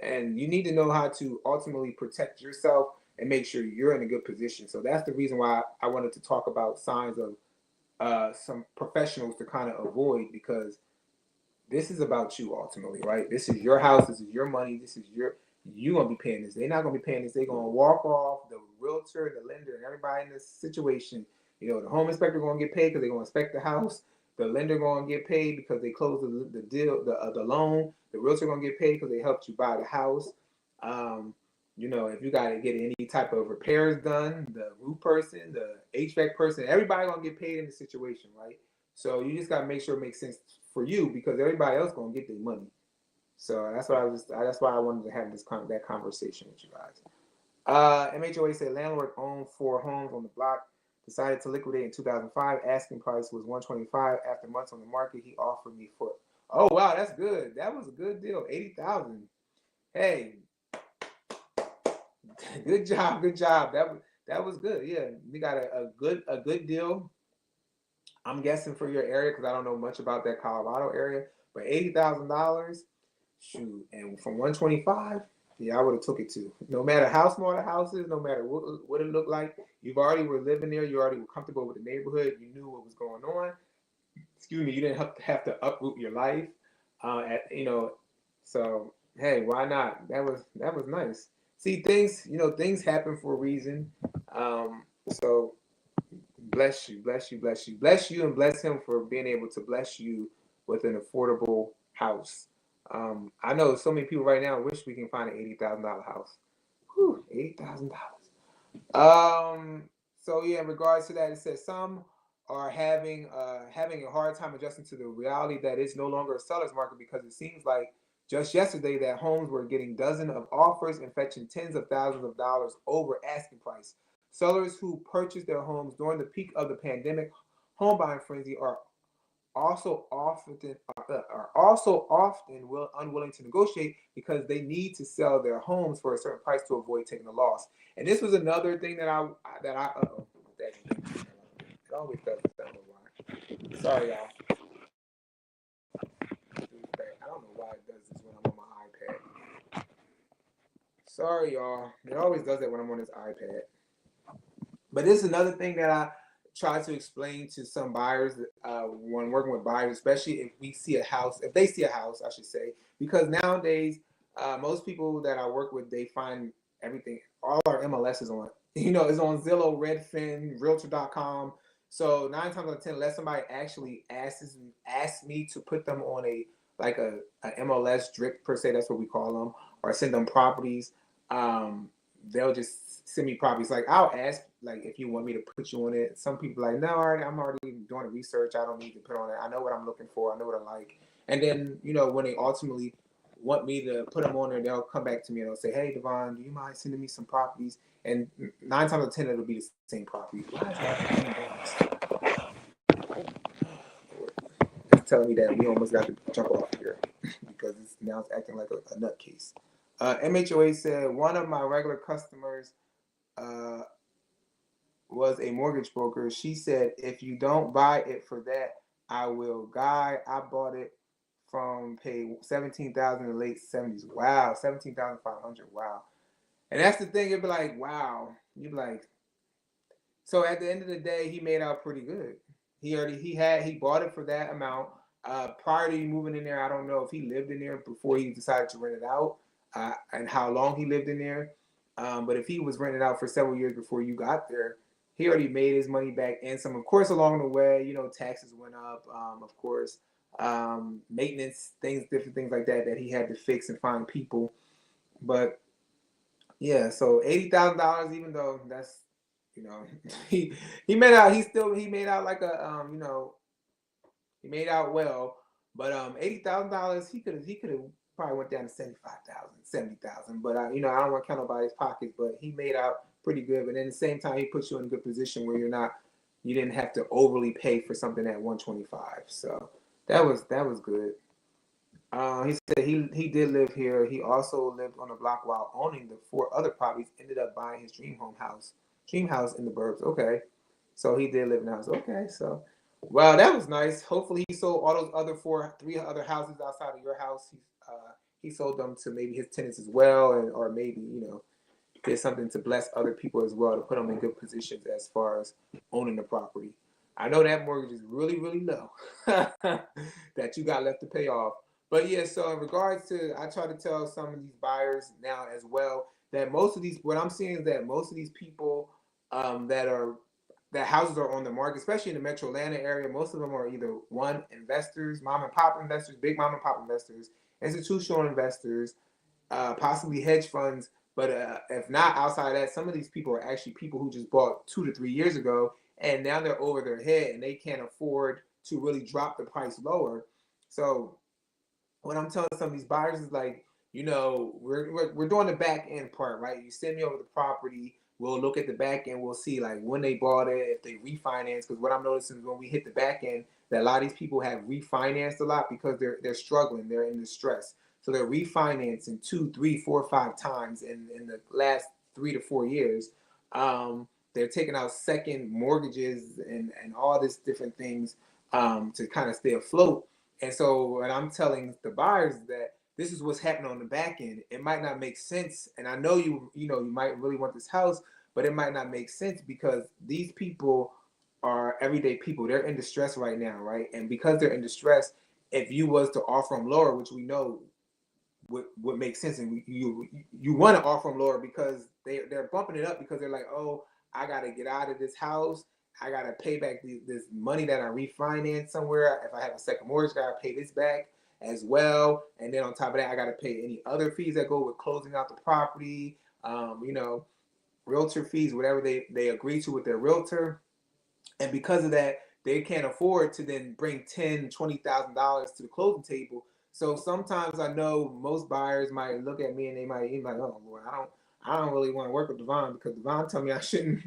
And you need to know how to ultimately protect yourself and make sure you're in a good position. So that's the reason why I wanted to talk about signs of some professionals to kind of avoid, because this is about you ultimately, right? This is your house. This is your money. You gonna be paying this. They're not gonna be paying this. They're gonna walk off. The realtor, the lender, and everybody in this situation. The home inspector gonna get paid because they're gonna inspect the house. The lender gonna get paid because they closed the deal, the loan. The realtor gonna get paid because they helped you buy the house. If you gotta get any type of repairs done, the roof person, the HVAC person, everybody gonna get paid in the situation, right? So you just gotta make sure it makes sense for you because everybody else gonna get their money. So that's why I wanted to have that conversation with you guys. MHOA said landlord owned 4 homes on the block, decided to liquidate in 2005. Asking price was $125. After months on the market, he offered me for Oh wow, that's good. That was a good deal. 80,000. Hey, good job, good job. That was good. Yeah, we got a good deal. I'm guessing for your area because I don't know much about that Colorado area, but $80,000. Shoot, and from 125, yeah, I would have took it too. No matter how small the house is, no matter what it looked like, you've already were living there. You already were comfortable with the neighborhood. You knew what was going on. Excuse me. You didn't have to uproot your life. So hey, why not? That was nice. See, things happen for a reason. So bless you, bless you, bless you, bless you, and bless him for being able to bless you with an affordable house. I know so many people right now wish we can find an $80,000 house. Whew, $80,000. So yeah, in regards to that, it says some are having a hard time adjusting to the reality that it's no longer a seller's market because it seems like just yesterday that homes were getting dozens of offers and fetching tens of thousands of dollars over asking price. Sellers who purchased their homes during the peak of the pandemic home buying frenzy are also often unwilling to negotiate because they need to sell their homes for a certain price to avoid taking a loss. And this was another thing that I it always does this. I don't know why. Sorry, y'all. I don't know why it does this when I'm on my iPad. Sorry, y'all. It always does it when I'm on this iPad. But this is another thing that I try to explain to some buyers when working with buyers, especially if they see a house, I should say, because nowadays most people that I work with, they find everything, all our MLS is on, it's on Zillow, Redfin, Realtor.com. So 9 times out of 10, unless somebody actually asks me to put them on a MLS drip per se, that's what we call them, or send them properties. They'll just send me properties. Like I'll ask, like if you want me to put you on it. Some people are like, no, I'm already doing the research. I don't need to put on it. I know what I'm looking for. I know what I like. And then when they ultimately want me to put them on there, they'll come back to me and they'll say, hey, Devon, do you mind sending me some properties? And 9 times out of 10, it'll be the same property. Why is that? It's telling me that we almost got to jump off here because now it's acting like a nutcase. MHOA said one of my regular customers was a mortgage broker. She said, if you don't buy it for that, I will. Guy, I bought it from pay 17,000 in the late 70s. Wow, 17,500. Wow. And that's the thing. It'd be like, wow. You'd be like, so at the end of the day, he made out pretty good. He bought it for that amount. Prior to you moving in there, I don't know if he lived in there before he decided to rent it out, and how long he lived in there. But if he was rented out for several years before you got there, he already made his money back and some. Of course, along the way, taxes went up. Of course, maintenance things, different things like that he had to fix and find people. But yeah, so $80,000, even though that's he he made out like he made out well, but $80,000 he could have probably went down to 75,000, 70,000. But I don't want to count nobody's pockets, but he made out pretty good. But at the same time, he puts you in a good position where you didn't have to overly pay for something at 125. So that was good. He said he did live here. He also lived on the block while owning the 4 other properties. Ended up buying his dream house in the burbs. Okay, so he did live in the house. Okay, so well, that was nice. Hopefully, he sold all those three other houses outside of your house. He sold them to maybe his tenants as well, or maybe did something to bless other people as well to put them in good positions as far as owning the property. I know that mortgage is really, really low that you got left to pay off. But yeah, so in regards to, I try to tell some of these buyers now as well that what I'm seeing is that most of these people that houses are on the market, especially in the Metro Atlanta area, most of them are either investors, mom and pop investors, big mom and pop investors, institutional investors, possibly hedge funds. But if not outside of that, some of these people are actually people who just bought 2 to 3 years ago, and now they're over their head and they can't afford to really drop the price lower. So what I'm telling some of these buyers is like, we're doing the back end part, right? You send me over the property. we'll look at the back end. We'll see like when they bought it, if they refinance. Because what I'm noticing is when we hit the back end, that a lot of these people have refinanced a lot because they're struggling, they're in distress. So they're refinancing 2, 3, 4, 5 times in the last 3 to 4 years. They're taking out second mortgages and all this different things to kind of stay afloat. And so what I'm telling the buyers is that this is what's happening on the back end. It might not make sense, and I know you might really want this house, but it might not make sense because these people are everyday people. They're in distress right now, right? And because they're in distress, if you was to offer them lower, which we know would make sense, and you want to offer them lower because they're bumping it up because they're like, oh, I got to get out of this house. I got to pay back this money that I refinanced somewhere. If I have a second mortgage, I got to pay this back as well. And then on top of that, I got to pay any other fees that go with closing out the property, realtor fees, whatever they agree to with their realtor. And because of that, they can't afford to then bring $10,000, $20,000 to the closing table. So sometimes I know most buyers might look at me and they might be like, oh boy, I don't really want to work with Devon because Devon told me I shouldn't,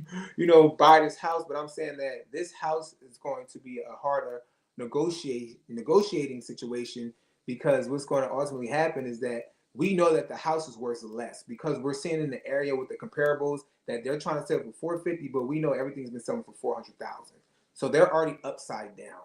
buy this house. But I'm saying that this house is going to be a harder negotiating situation because what's going to ultimately happen is that we know that the house is worth less because we're seeing in the area with the comparables that they're trying to sell for 450, but we know everything's been selling for 400,000. So they're already upside down.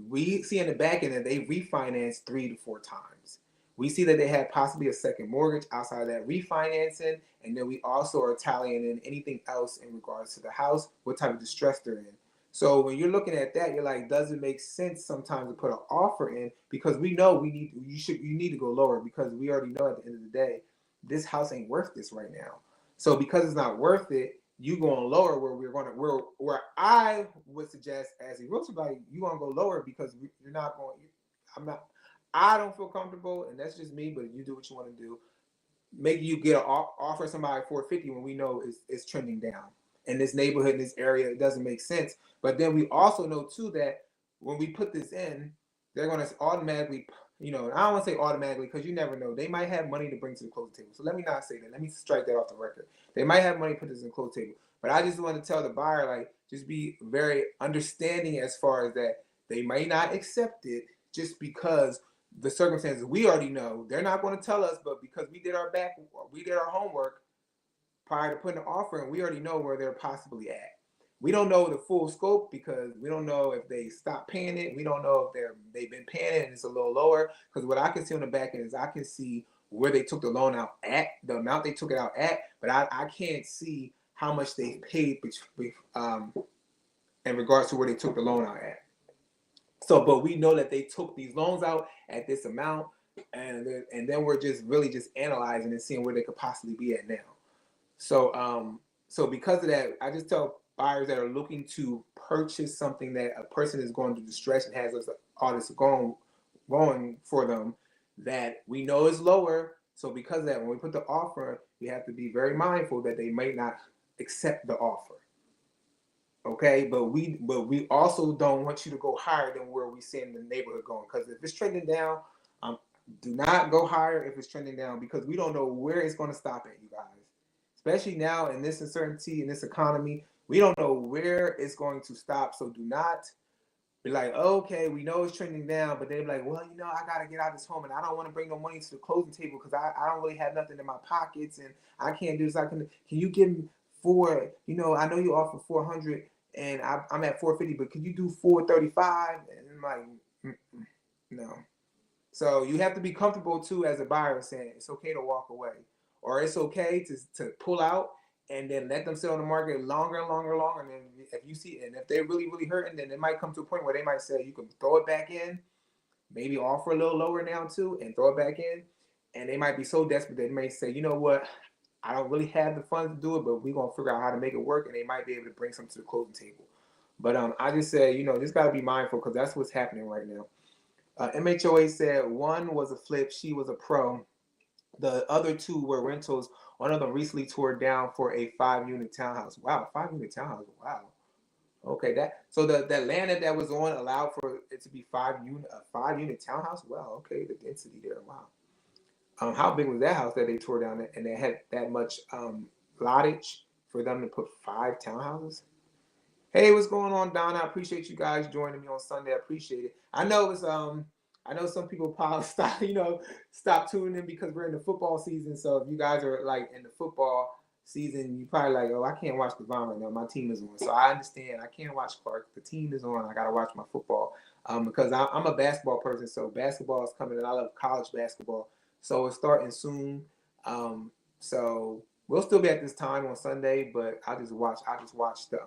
We see in the back end that they refinanced 3 to 4 times. We see that they had possibly a second mortgage outside of that refinancing, and then we also are tallying in anything else in regards to the house, what type of distress they're in. So when you're looking at that, you're like, does it make sense sometimes to put an offer in? Because we know you need to go lower because we already know at the end of the day, this house ain't worth this right now. So because it's not worth it, you going lower where I would suggest as a realtor, like you want to go lower because you're not going. I don't feel comfortable, and that's just me. But you do what you want to do. Maybe you get offer somebody 450 when we know it's trending down in this neighborhood, in this area. It doesn't make sense. But then we also know too that when we put this in, they're going to automatically. I don't want to say automatically because you never know. They might have money to bring to the closing table. So let me not say that. Let me strike that off the record. They might have money to put this in the closing table. But I just want to tell the buyer, like, just be very understanding as far as that they may not accept it just because the circumstances we already know. They're not going to tell us, but because we did our homework prior to putting the offer in, we already know where they're possibly at. We don't know the full scope because we don't know if they stopped paying it. We don't know if they've been paying it and it's a little lower. Because what I can see on the back end is I can see where they took the loan out at, the amount they took it out at, but I can't see how much they paid in regards to where they took the loan out at. So, but we know that they took these loans out at this amount, and then we're just really just analyzing and seeing where they could possibly be at now. So, so because of that, I just tell buyers that are looking to purchase something that a person is going through distress and has all this going for them that we know is lower. So because of that, when we put the offer, we have to be very mindful that they may not accept the offer. Okay, but we also don't want you to go higher than where we see in the neighborhood going. Because if it's trending down, do not go higher if it's trending down because we don't know where it's going to stop at, you guys. Especially now in this uncertainty in this economy, we don't know where it's going to stop. So do not be like, okay, we know it's trending down, but they're like, well, I got to get out of this home and I don't want to bring no money to the closing table because I don't really have nothing in my pockets and I can't do this. Can you give me I know you offer 400 and I'm at 450, but can you do 435? And I'm like, no. So you have to be comfortable too as a buyer saying it's okay to walk away, or it's okay to pull out and then let them sit on the market longer and longer and longer. And then if you see, and if they're really, really hurting, then it might come to a point where they might say you can throw it back in, maybe offer a little lower now too, and throw it back in. And they might be so desperate that they may say, you know what, I don't really have the funds to do it, but we're gonna figure out how to make it work, and they might be able to bring something to the closing table. But I just say, just gotta be mindful because that's what's happening right now. MHOA said one was a flip, she was a pro. The other two were rentals. One of them recently tore down for a 5-unit townhouse. Wow, 5-unit townhouse. Wow. Okay, so that land that was on allowed for it to be 5-unit townhouse. Wow. Okay, the density there. Wow. How big was that house that they tore down and they had that much lottage for them to put 5 townhouses. Hey, what's going on, Donna? I appreciate you guys joining me on Sunday. I appreciate it. I know it's I know some people probably stop tuning in because we're in the football season. So if you guys are like in the football season, you probably like, oh, I can't watch the Vine right now. My team is on. So I understand. I can't watch Clark. The team is on. I gotta watch my football. Because I'm a basketball person. So basketball is coming, and I love college basketball. So it's starting soon. So we'll still be at this time on Sunday, but I just watch the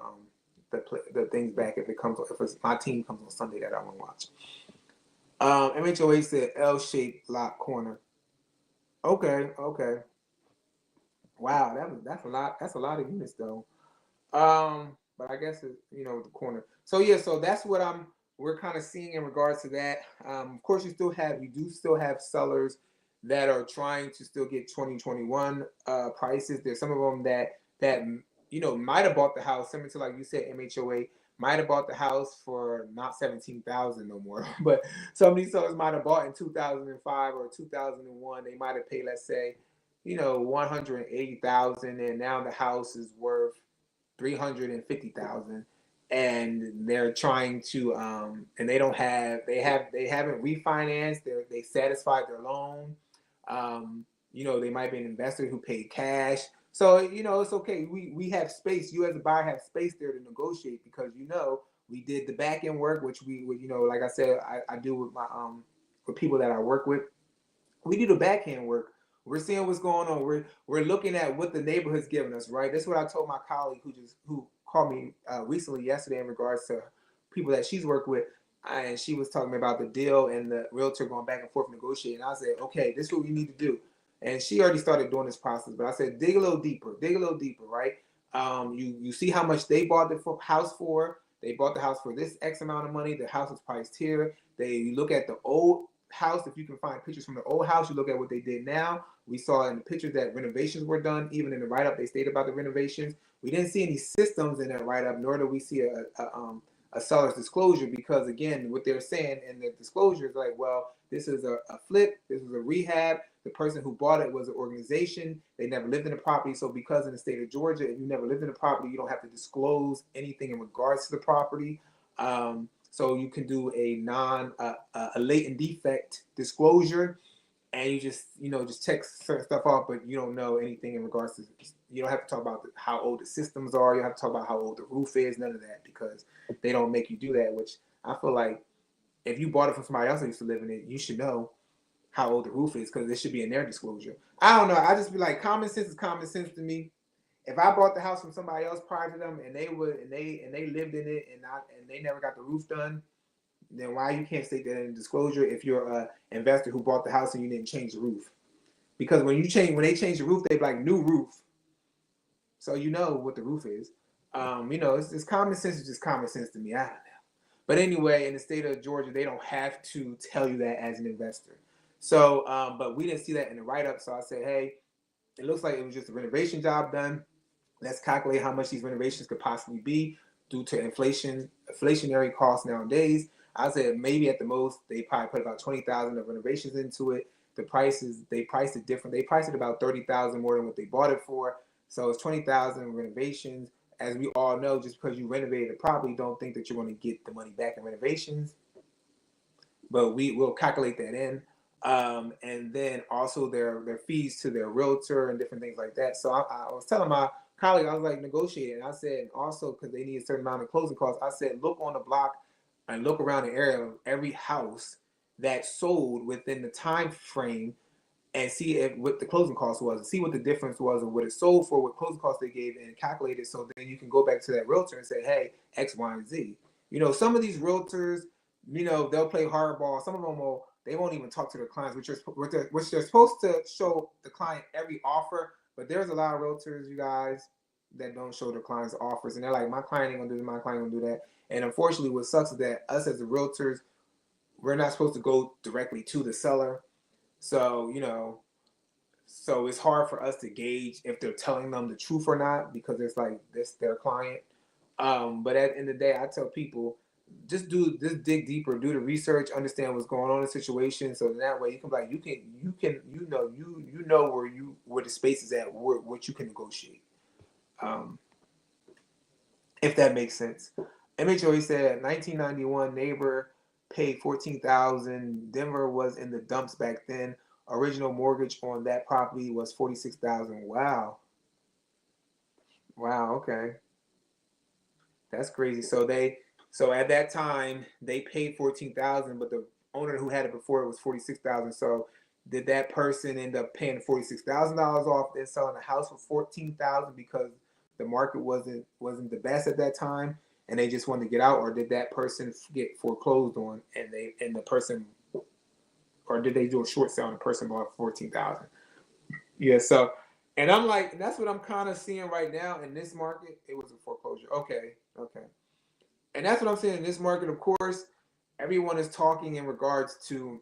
things back if it's my team comes on Sunday that I want to watch. MHOA said L-shaped lot corner. Okay. Wow, that's a lot. That's a lot of units though. But I guess it's the corner. So yeah, so that's what we're kind of seeing in regards to that. Of course, you do still have sellers that are trying to still get 2021 prices. There's some of them that might have bought the house, similar to like you said, MHOA might have bought the house for not 17,000 no more, but some of these sellers might have bought in 2005 or 2001. They might have paid, let's say, 180,000, and now the house is worth 350,000, and they're trying to and they haven't refinanced. They satisfied their loan. They might be an investor who paid cash. So, it's okay. We have space. You as a buyer have space there to negotiate because, we did the back end work, which we would, like I said, I do with my with people that I work with. We do the back end work. We're seeing what's going on. We're looking at what the neighborhood's giving us, right? That's what I told my colleague who called me recently yesterday in regards to people that she's worked with. And she was talking about the deal and the realtor going back and forth negotiating. I said, okay, this is what we need to do. And she already started doing this process, but I said, dig a little deeper, right? You see how much they bought the house for. They bought the house for this X amount of money. The house is priced here. You look at the old house. If you can find pictures from the old house, you look at what they did now. We saw in the pictures that renovations were done. Even in the write-up, they stated about the renovations. We didn't see any systems in that write-up, nor did we see a seller's disclosure, because again, what they're saying in the disclosure is like, well, this is a flip, this is a rehab. The person who bought it was an organization. They never lived in the property. So because in the state of Georgia, if you never lived in the property, you don't have to disclose anything in regards to the property. So you can do a latent defect disclosure, and you just check certain stuff off, but you don't know anything in regards to. You don't have to talk about how old the systems are. You don't have to talk about how old the roof is. None of that, because they don't make you do that. Which I feel like if you bought it from somebody else that used to live in it, you should know how old the roof is, because it should be in their disclosure. I don't know. I just be like, common sense is common sense to me. If I bought the house from somebody else prior to them, and they lived in it, and they never got the roof done, then why you can't state that in disclosure if you're an investor who bought the house and you didn't change the roof? Because when they change the roof, they be like, new roof. So you know what the roof is. It's common sense. It's just common sense to me. I don't know. But anyway, in the state of Georgia, they don't have to tell you that as an investor. So, but we didn't see that in the write-up. So I said, hey, it looks like it was just a renovation job done. Let's calculate how much these renovations could possibly be due to inflationary costs nowadays. I said maybe at the most they probably put about 20,000 of renovations into it. They priced it different. They priced it about 30,000 more than what they bought it for. So it's 20,000 renovations. As we all know, just because you renovated a property, don't think that you're going to get the money back in renovations. But we will calculate that in. And then also their fees to their realtor and different things like that. So I was telling my colleague, I was like, negotiating. I said, also, because they need a certain amount of closing costs, I said, look on the block and look around the area of every house that sold within the time frame, and see what the closing cost was, and see what the difference was of what it sold for, what closing costs they gave, and calculate it. So then you can go back to that realtor and say, hey, X, Y, and Z. Some of these realtors, they'll play hardball. Some of them they won't even talk to their clients, which they're supposed to show the client every offer. But there's a lot of realtors, you guys, that don't show their clients offers, and they're like, my client ain't gonna do this, my client ain't gonna do that. And unfortunately, what sucks is that us as the realtors, we're not supposed to go directly to the seller. So, so it's hard for us to gauge if they're telling them the truth or not, because it's like this their client. But at the end of the day, I tell people, just dig deeper, do the research, understand what's going on in the situation, so that way you can where the space is at, what you can negotiate. If that makes sense. MHOA said 1991 neighbor paid 14,000. Denver was in the dumps back then. Original mortgage on that property was 46,000. Wow. Wow. Okay, that's crazy. So at that time they paid 14,000, but the owner who had it before it was 46,000. So did that person end up paying $46,000 off and selling the house for 14,000 because the market wasn't the best at that time and they just wanted to get out, or did that person get foreclosed on and the person, or did they do a short sale and the person bought 14,000? Yeah, so, and I'm like, that's what I'm kind of seeing right now in this market. It was a foreclosure. Okay, okay. And that's what I'm saying in this market. Of course, everyone is talking in regards to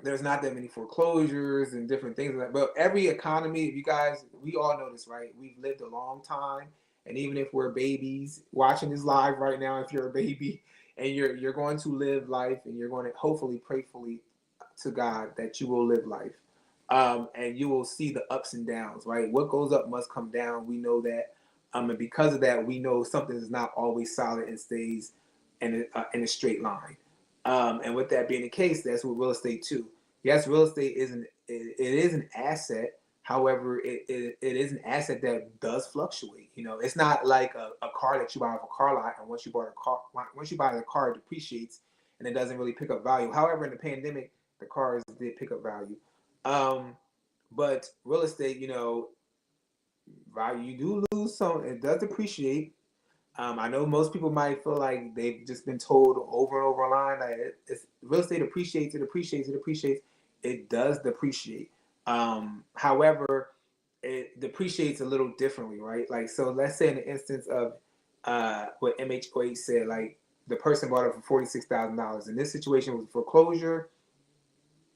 there's not that many foreclosures and different things like that. But every economy, if you guys, we all know this, right? We've lived a long time, and even if we're babies watching this live right now, if you're a baby and you're going to live life, and you're going to hopefully prayfully to God that you will live life, and you will see the ups and downs, right? What goes up must come down. We know that, and because of that, we know something is not always solid and stays in a straight line. And with that being the case, that's with real estate too. Yes, real estate is an asset. However, it is an asset that does fluctuate. You know, it's not like a car that you buy off a car lot, and once you buy the car, it depreciates and it doesn't really pick up value. However, in the pandemic, the cars did pick up value. Um, but real estate, you know, value you do lose some. It does depreciate. I know most people might feel like they've just been told over and over line that it's real estate appreciates, it appreciates, it appreciates. It does depreciate. However, it depreciates a little differently, right? Like, so let's say in the instance of what MHOH said, like the person bought it for $46,000. In this situation, it was foreclosure.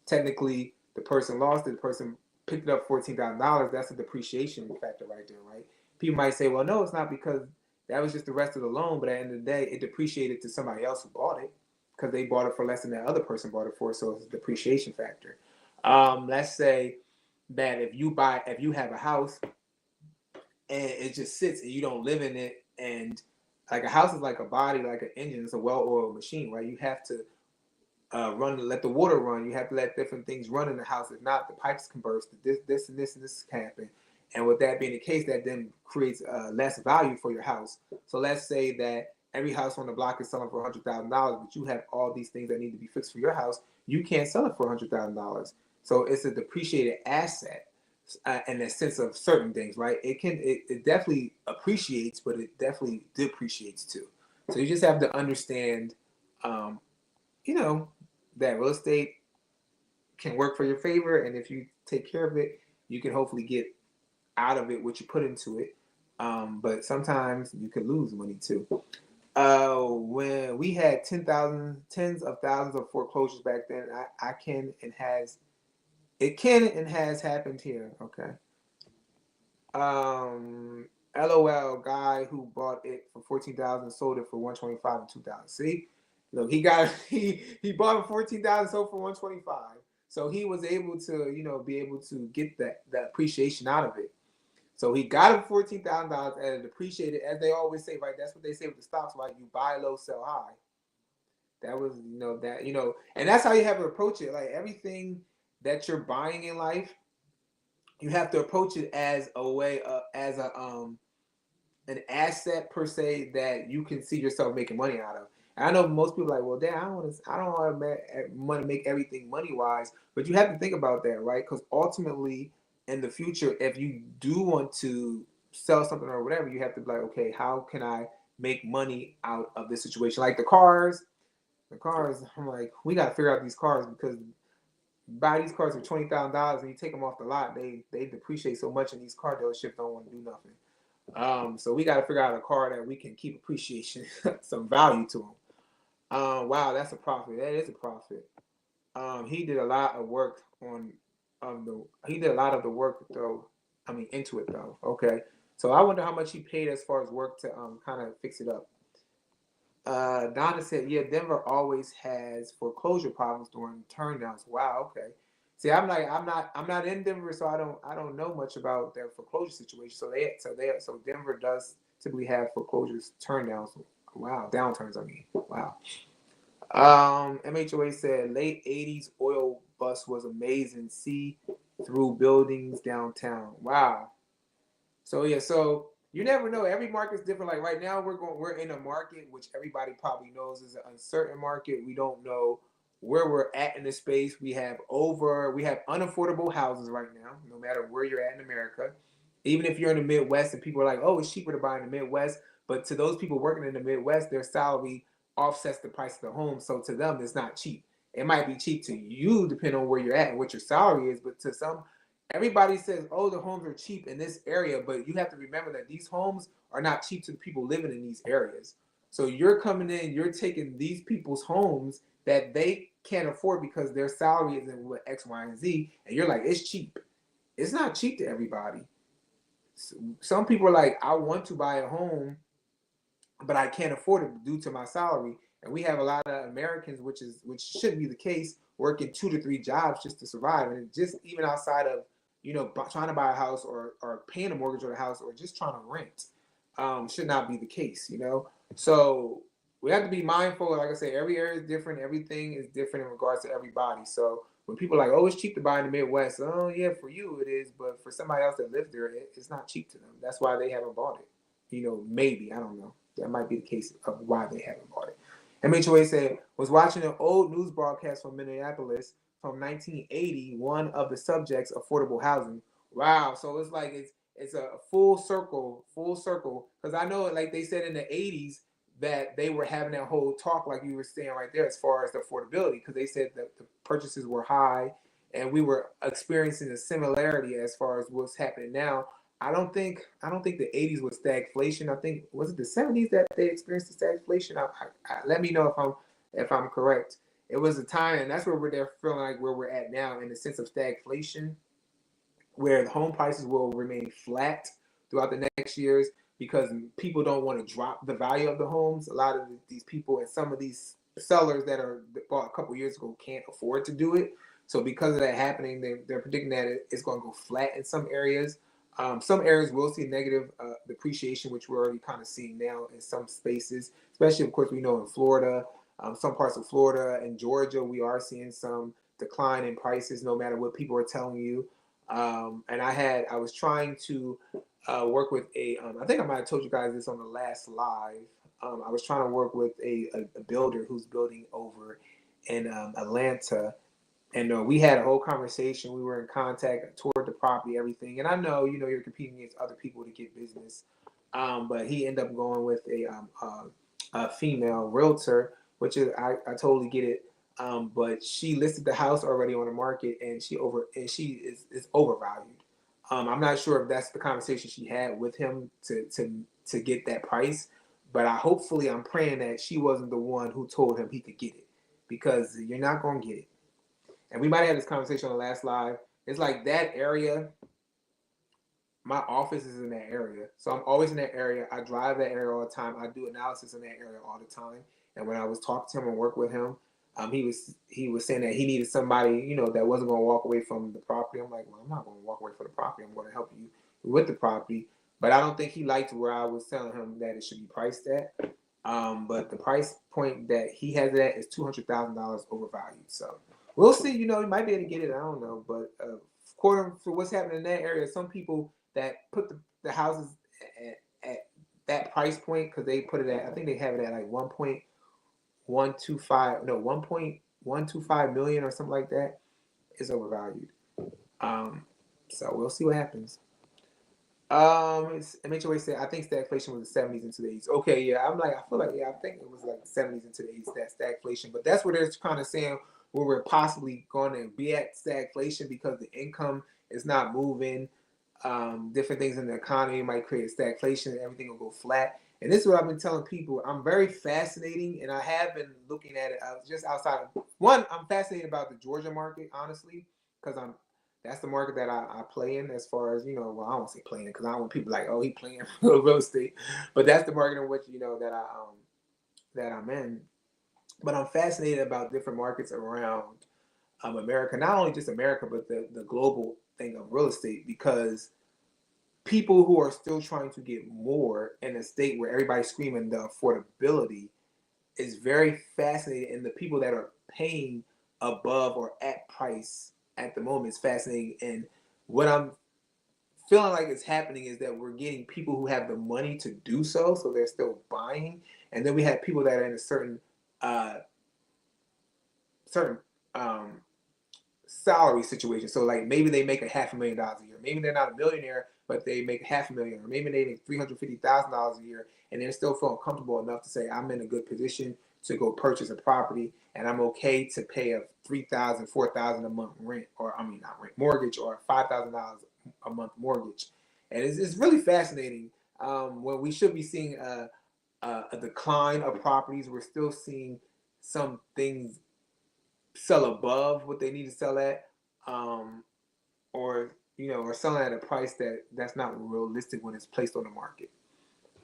Technically, the person lost it. The person picked it up $14,000. That's a depreciation factor right there, right? People might say, well, no, it's not, because that was just the rest of the loan. But at the end of the day, it depreciated to somebody else who bought it because they bought it for less than that other person bought it for. So it's a depreciation factor. Let's say that if you have a house and it just sits and you don't live in it, and like a house is like a body, like an engine, it's a well-oiled machine, right? You have to let the water run. You have to let different things run in the house. If not, the pipes can burst. This and this can happen. And with that being the case, that then creates less value for your house. So let's say that every house on the block is selling for $100,000, but you have all these things that need to be fixed for your house. You can't sell it for $100,000. So it's a depreciated asset in the sense of certain things, right? It definitely appreciates, but it definitely depreciates too. So you just have to understand, you know, that real estate can work for your favor, and if you take care of it, you can hopefully get out of it what you put into it. But sometimes you could lose money too. When we had tens of thousands of foreclosures back then, I can and has it can and has happened here. Okay. LOL guy who bought it for 14,000 sold it for 125 in 2000. See, look, he bought it for 14,000, sold for 125. So he was able to, you know, be able to get the appreciation out of it. So he got it for $14,000 and it appreciated, as they always say, right? That's what they say with the stocks, right? You buy low, sell high. That was, and that's how you have to approach it. Like everything that you're buying in life, you have to approach it as a way, as an asset per se that you can see yourself making money out of. And I know most people are like, well, damn, I don't want to make everything money wise, but you have to think about that, right? Because ultimately, in the future, if you do want to sell something or whatever, you have to be like, okay, how can I make money out of this situation? Like the cars, I'm like, we got to figure out these cars, because buy these cars for $20,000 and you take them off the lot, they depreciate so much, and these car dealerships don't want to do nothing. So we got to figure out a car that we can keep appreciation, some value to them. Wow, that's a profit. That is a profit. He did a lot of work on he did a lot of the work though. I mean, into it though. Okay, so I wonder how much he paid as far as work to kind of fix it up. Donna said, yeah, Denver always has foreclosure problems during turndowns. Wow, okay. See, I'm not in Denver, so I don't know much about their foreclosure situation. So Denver does typically have foreclosures turn downs. Wow, downturns. I mean, wow. MHOA said late '80s oil bust was amazing. See through buildings downtown. Wow. So yeah, so you never know. Every market's different. Like right now, we're in a market which everybody probably knows is an uncertain market. We don't know where we're at in the space. We have unaffordable houses right now, no matter where you're at in America. Even if you're in the Midwest and people are like, oh, it's cheaper to buy in the Midwest. But to those people working in the Midwest, their salary offsets the price of the home. So to them, it's not cheap. It might be cheap to you, depending on where you're at and what your salary is. But to some, everybody says, oh, the homes are cheap in this area, but you have to remember that these homes are not cheap to the people living in these areas. So you're coming in, you're taking these people's homes that they can't afford because their salary isn't what X, Y, and Z, and you're like, it's cheap. It's not cheap to everybody. Some people are like, I want to buy a home, but I can't afford it due to my salary. And we have a lot of Americans, which should be the case, working 2 to 3 jobs just to survive, and just even outside of trying to buy a house or paying a mortgage on a house or just trying to rent, should not be the case. So we have to be mindful. Like I say, every area is different. Everything is different in regards to everybody. So when people are like, oh, it's cheap to buy in the Midwest, oh yeah, for you it is, but for somebody else that lives there, it's not cheap to them. That's why they haven't bought it. Maybe, I don't know. That might be the case of why they haven't bought it. MHOA said, was watching an old news broadcast from Minneapolis from 1980, one of the subjects, affordable housing. Wow. So it's like it's a full circle, because I know, like they said in the 80s, that they were having that whole talk like you were saying right there as far as the affordability, because they said that the purchases were high and we were experiencing a similarity as far as what's happening now. I don't think the 80s was stagflation. I think, was it the 70s that they experienced the stagflation? Let me know if I'm correct. It was a time, and that's where they're feeling like where we're at now in the sense of stagflation, where the home prices will remain flat throughout the next years because people don't want to drop the value of the homes. A lot of these people and some of these sellers that are bought a couple years ago can't afford to do it. So because of that happening, they're predicting that it's going to go flat in some areas. Some areas will see negative depreciation, which we're already kind of seeing now in some spaces, especially, of course, we know in Florida, some parts of Florida and Georgia, we are seeing some decline in prices no matter what people are telling you. And I was trying to work with I think I might have told you guys this on the last live. I was trying to work with a builder who's building over in Atlanta, and we had a whole conversation. We were in contact, toured the property, everything. And I know, you're competing against other people to get business. But he ended up going with a female realtor, which is, I totally get it. But she listed the house already on the market, and she is overvalued. I'm not sure if that's the conversation she had with him to get that price, but hopefully I'm praying that she wasn't the one who told him he could get it, because you're not gonna get it. And we might have had this conversation on the last live. It's like that area, my office is in that area. So I'm always in that area. I drive that area all the time. I do analysis in that area all the time. And when I was talking to him and work with him, he was saying that he needed somebody, that wasn't going to walk away from the property. I'm like, well, I'm not going to walk away from the property. I'm going to help you with the property. But I don't think he liked where I was telling him that it should be priced at. But the price point that he has it at is $200,000 overvalued. So we'll see. He might be able to get it. I don't know. But according to what's happening in that area, some people that put the houses at that price point, because they put it at, I think they have it at like 1.125 million or something like that, is overvalued. So we'll see what happens. MHOA said, I think stagflation was the 70s into the 80s. Okay, yeah, I feel like, yeah, I think it was like the 70s into the 80s, that stagflation. But that's where they're kind of saying where we're possibly going to be at stagflation, because the income is not moving. Different things in the economy might create stagflation, and everything will go flat. And this is what I've been telling people. I'm very fascinating, and I have been looking at it just outside of one. I'm fascinated about the Georgia market, honestly, because that's the market that I play in, as far as, well, I don't say playing, because I don't want people like, oh, he playing real estate, but that's the market in which, that I'm in. But I'm fascinated about different markets around America, not only just America, but the global thing of real estate, because people who are still trying to get more in a state where everybody's screaming the affordability is very fascinating, and the people that are paying above or at price at the moment is fascinating. And what I'm feeling like is happening is that we're getting people who have the money to do so, so they're still buying, and then we have people that are in a certain um, salary situation. So like maybe they make $500,000 a year. Maybe they're not a millionaire, but they make $500,000, or maybe they make $350,000 a year, and they're still feeling comfortable enough to say, I'm in a good position to go purchase a property, and I'm okay to pay a $3,000, $4,000 a month rent, or I mean not rent, mortgage, or $5,000 a month mortgage. And it's really fascinating. When we should be seeing a decline of properties, we're still seeing some things sell above what they need to sell at, um, or or selling at a price that's not realistic when it's placed on the market.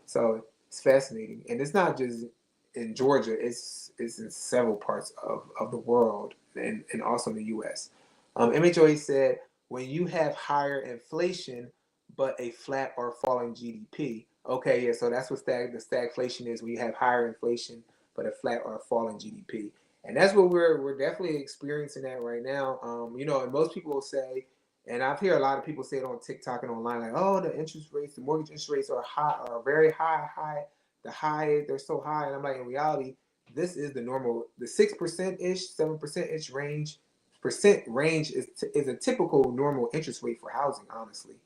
So it's fascinating, and it's not just in Georgia; it's in several parts of the world, and also in the U.S. MHOA said when you have higher inflation but a flat or falling GDP. Okay, yeah, so that's what the stagflation is. When you have higher inflation but a flat or a falling GDP, and that's what we're definitely experiencing that right now. And most people will say, and I've heard a lot of people say it on TikTok and online, like, oh, the interest rates, the mortgage interest rates are high, are very high. They're so high. And I'm like, in reality, this is the normal, the 6% ish, 7% ish range is a typical normal interest rate for housing, honestly.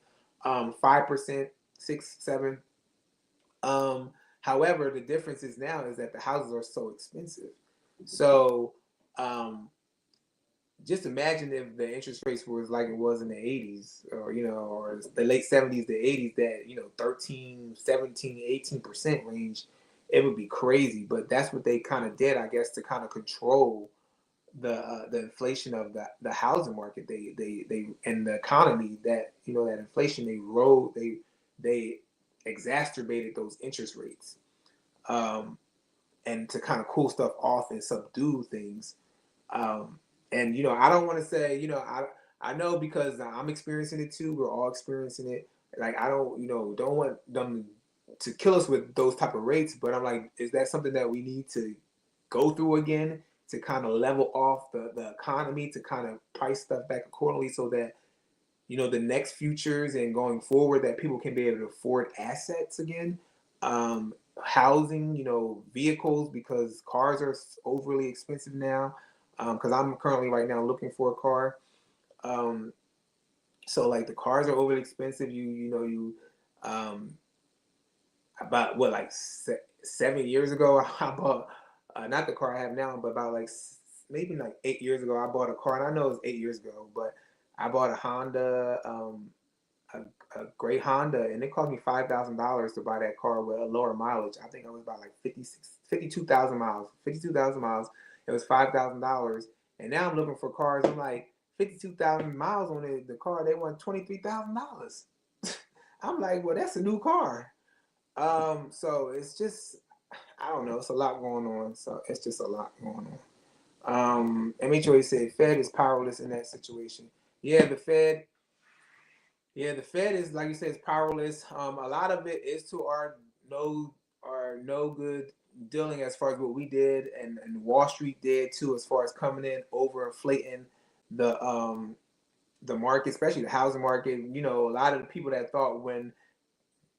5%, 6, 7. Um, However, the difference is now is that the houses are so expensive. So, um, just imagine if the interest rates was like it was in the 80s, or the late 70s, the 80s, that 13, 17, 18% range. It would be crazy. But that's what they kind of did, I guess, to kind of control the inflation of the housing market. They and the economy, that that inflation, they exacerbated those interest rates, um, and to kind of cool stuff off and subdue things. um, and I don't want to say, I know, because I'm experiencing it too. We're all experiencing it. Like, I don't, don't want them to kill us with those type of rates. But I'm like, is that something that we need to go through again, to kind of level off the economy, to kind of price stuff back accordingly, so that the next futures and going forward, that people can be able to afford assets again, housing, vehicles, because cars are overly expensive now. Because I'm currently right now looking for a car. um, so like the cars are overly expensive. Um, about what, like 7 years ago, I bought, not the car I have now, but about like maybe like 8 years ago, I bought a car. And I know it's 8 years ago, but I bought a Honda, a, a great Honda, and it cost me $5,000 to buy that car with a lower mileage. I think I was about like 52,000 miles. 52,000 miles. It was $5,000, and now I'm looking for cars. I'm like, 52,000 miles on the car. They want $23,000. I'm like, well, that's a new car. So it's just, I don't know. It's a lot going on. So it's just a lot going on. MHOA said Fed is powerless in that situation. Yeah, the Fed. Yeah, the Fed is, like you said, is powerless. A lot of it is to our no good dealing, as far as what we did, and Wall Street did too, as far as coming in over inflating the market, especially the housing market. A lot of the people that thought, when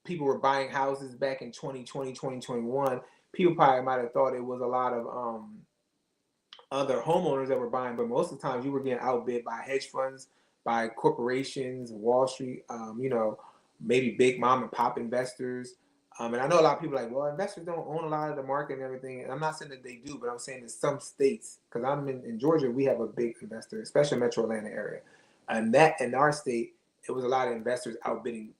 people were buying houses back in 2020, 2021, people probably might have thought it was a lot of other homeowners that were buying, but most of the time you were getting outbid by hedge funds, by corporations, Wall Street, maybe big mom and pop investors. And I know a lot of people are like, well, investors don't own a lot of the market and everything. And I'm not saying that they do, but I'm saying in some states, because I'm in Georgia, we have a big investor, especially Metro Atlanta area. And that in our state, it was a lot of investors outbidding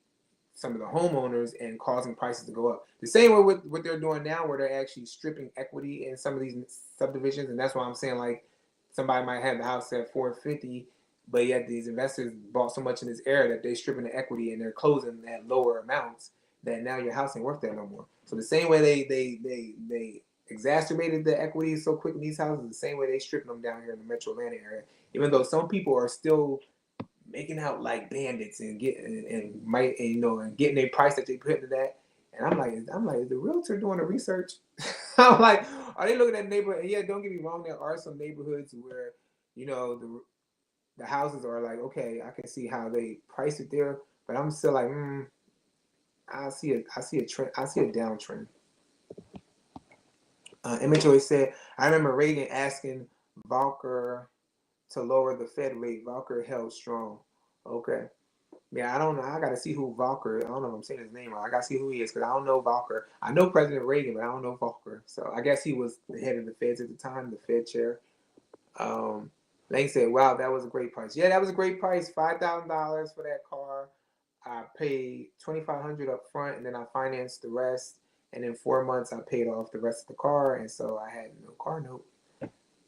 some of the homeowners and causing prices to go up. The same way with what they're doing now, where they're actually stripping equity in some of these subdivisions, and that's why I'm saying, like, somebody might have the house at 450, but yet these investors bought so much in this area that they're stripping the equity and they're closing at lower amounts, that now your house ain't worth that no more. So the same way they exacerbated the equity so quick in these houses, the same way they stripping them down here in the Metro Atlanta area, even though some people are still making out like bandits and getting and getting a price that they put into that. And I'm like, is the realtor doing the research? I'm like, are they looking at neighborhood? Yeah, don't get me wrong, there are some neighborhoods where, the houses are like, okay, I can see how they price it there, but I'm still like, I see a trend, I see a downtrend. MHOA said, I remember Reagan asking Volcker to lower the Fed rate. Volcker held strong. Okay. Yeah, I don't know. I got to see who Volcker. I don't know if I'm saying his name right. I got to see who he is because I don't know Volcker. I know President Reagan, but I don't know Volcker. So I guess he was the head of the Feds at the time, the Fed chair. Lang said, wow, that was a great price. Yeah, that was a great price. $5,000 for that car. I paid $2,500 up front, and then I financed the rest. And in 4 months, I paid off the rest of the car, and so I had no car note.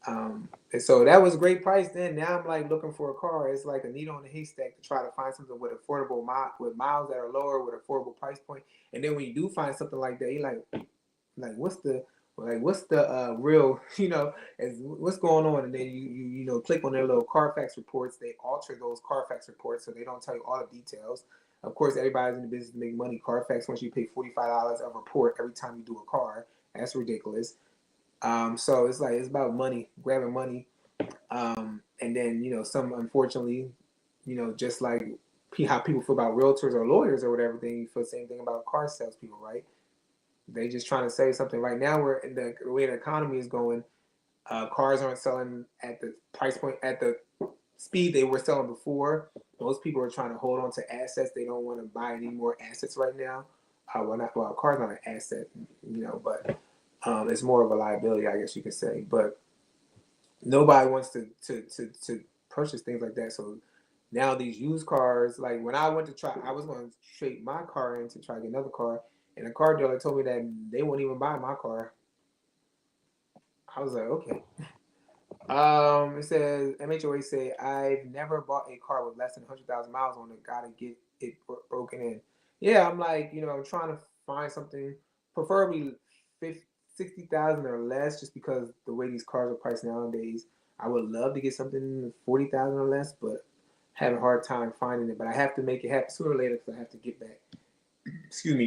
And so that was a great price then. Now I'm like looking for a car. It's like a needle in a haystack to try to find something with affordable with miles that are lower with affordable price point. And then when you do find something like that, you're like what's the real, what's going on? And then you click on their little Carfax reports. They alter those Carfax reports so they don't tell you all the details. Of course, everybody's in the business to make money. Carfax wants you to pay $45 a report every time you do a car. That's ridiculous. So it's about money, grabbing money. And then, some, unfortunately, just like how people feel about realtors or lawyers or whatever, then you feel the same thing about car salespeople, right? They just trying to say something. Right now, we're in the way the economy is going, cars aren't selling at the price point, at the speed they were selling before. Most people are trying to hold on to assets. They don't want to buy any more assets right now. A car's not an asset, but it's more of a liability, I guess you could say. But nobody wants to purchase things like that. So now these used cars, like when I went to I was going to trade my car in to try to get another car, and the car dealer told me that they won't even buy my car. I was like, okay. It says, MHOA say, I've never bought a car with less than 100,000 miles on it. Gotta get it broken in. Yeah, I'm like, I'm trying to find something, preferably 60,000 or less, just because the way these cars are priced nowadays. I would love to get something 40,000 or less, but having a hard time finding it. But I have to make it happen sooner or later because I have to get back,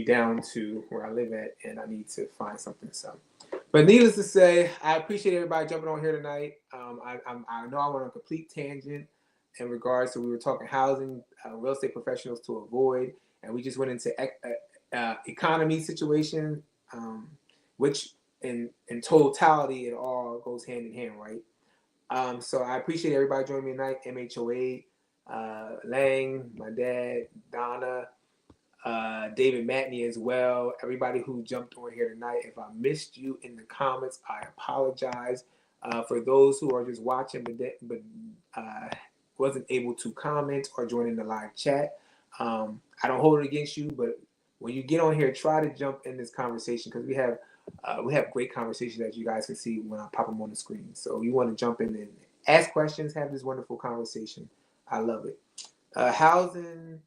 down to where I live at, and I need to find something. So. But needless to say, I appreciate everybody jumping on here tonight. I know I went on a complete tangent in regards to, we were talking housing, real estate professionals to avoid, and we just went into economy situation, which in totality, it all goes hand in hand, right? So I appreciate everybody joining me tonight. MHOA, Lang, my dad, Donna, David Matney as well. Everybody who jumped on here tonight. If I missed you in the comments, I apologize. For those who are just watching but wasn't able to comment or join in the live chat, I don't hold it against you, but when you get on here, try to jump in this conversation because we have great conversations that you guys can see when I pop them on the screen. So you want to jump in and ask questions, have this wonderful conversation. I love it. Housing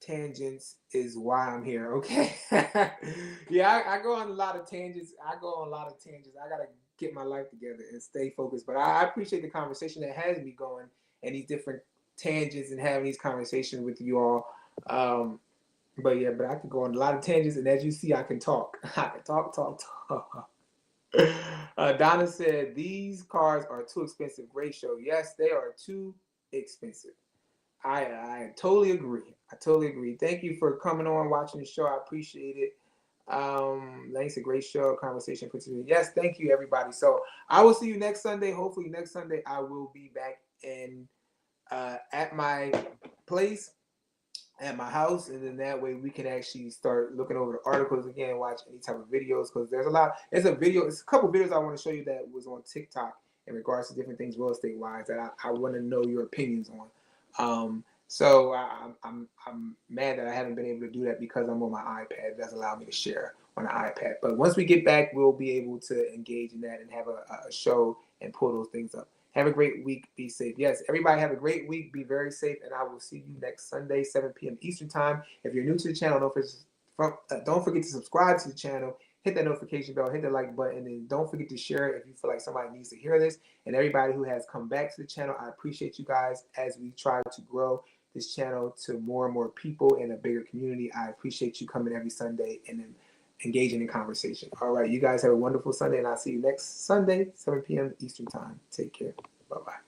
tangents is why I'm here. Okay. Yeah, I go on a lot of tangents. I gotta get my life together and stay focused. But I appreciate the conversation that has me going and these different tangents and having these conversations with you all. But I could go on a lot of tangents, and as you see, I can talk. I can talk. Donna said these cars are too expensive. Great show. Yes, they are too expensive. I totally agree. Thank you for coming on, watching the show. I appreciate it. Thanks, a great show, conversation. Yes, thank you, everybody. So I will see you next Sunday. Hopefully next Sunday I will be back in at my place, at my house, and then that way we can actually start looking over the articles again, watch any type of videos, because there's a couple videos I want to show you that was on TikTok in regards to different things real estate wise that I want to know your opinions on. So I'm mad that I haven't been able to do that because I'm on my iPad. It doesn't allow me to share on the iPad. But once we get back, we'll be able to engage in that and have a show and pull those things up. Have a great week. Be safe. Yes, everybody have a great week. Be very safe. And I will see you next Sunday, 7 p.m. Eastern time. If you're new to the channel, don't forget to subscribe to the channel. hit that notification bell, hit the like button, and don't forget to share it if you feel like somebody needs to hear this. And everybody who has come back to the channel, I appreciate you guys as we try to grow this channel to more and more people in a bigger community. I appreciate you coming every Sunday and then engaging in conversation. All right, you guys have a wonderful Sunday, and I'll see you next Sunday, 7 p.m. Eastern Time. Take care. Bye-bye.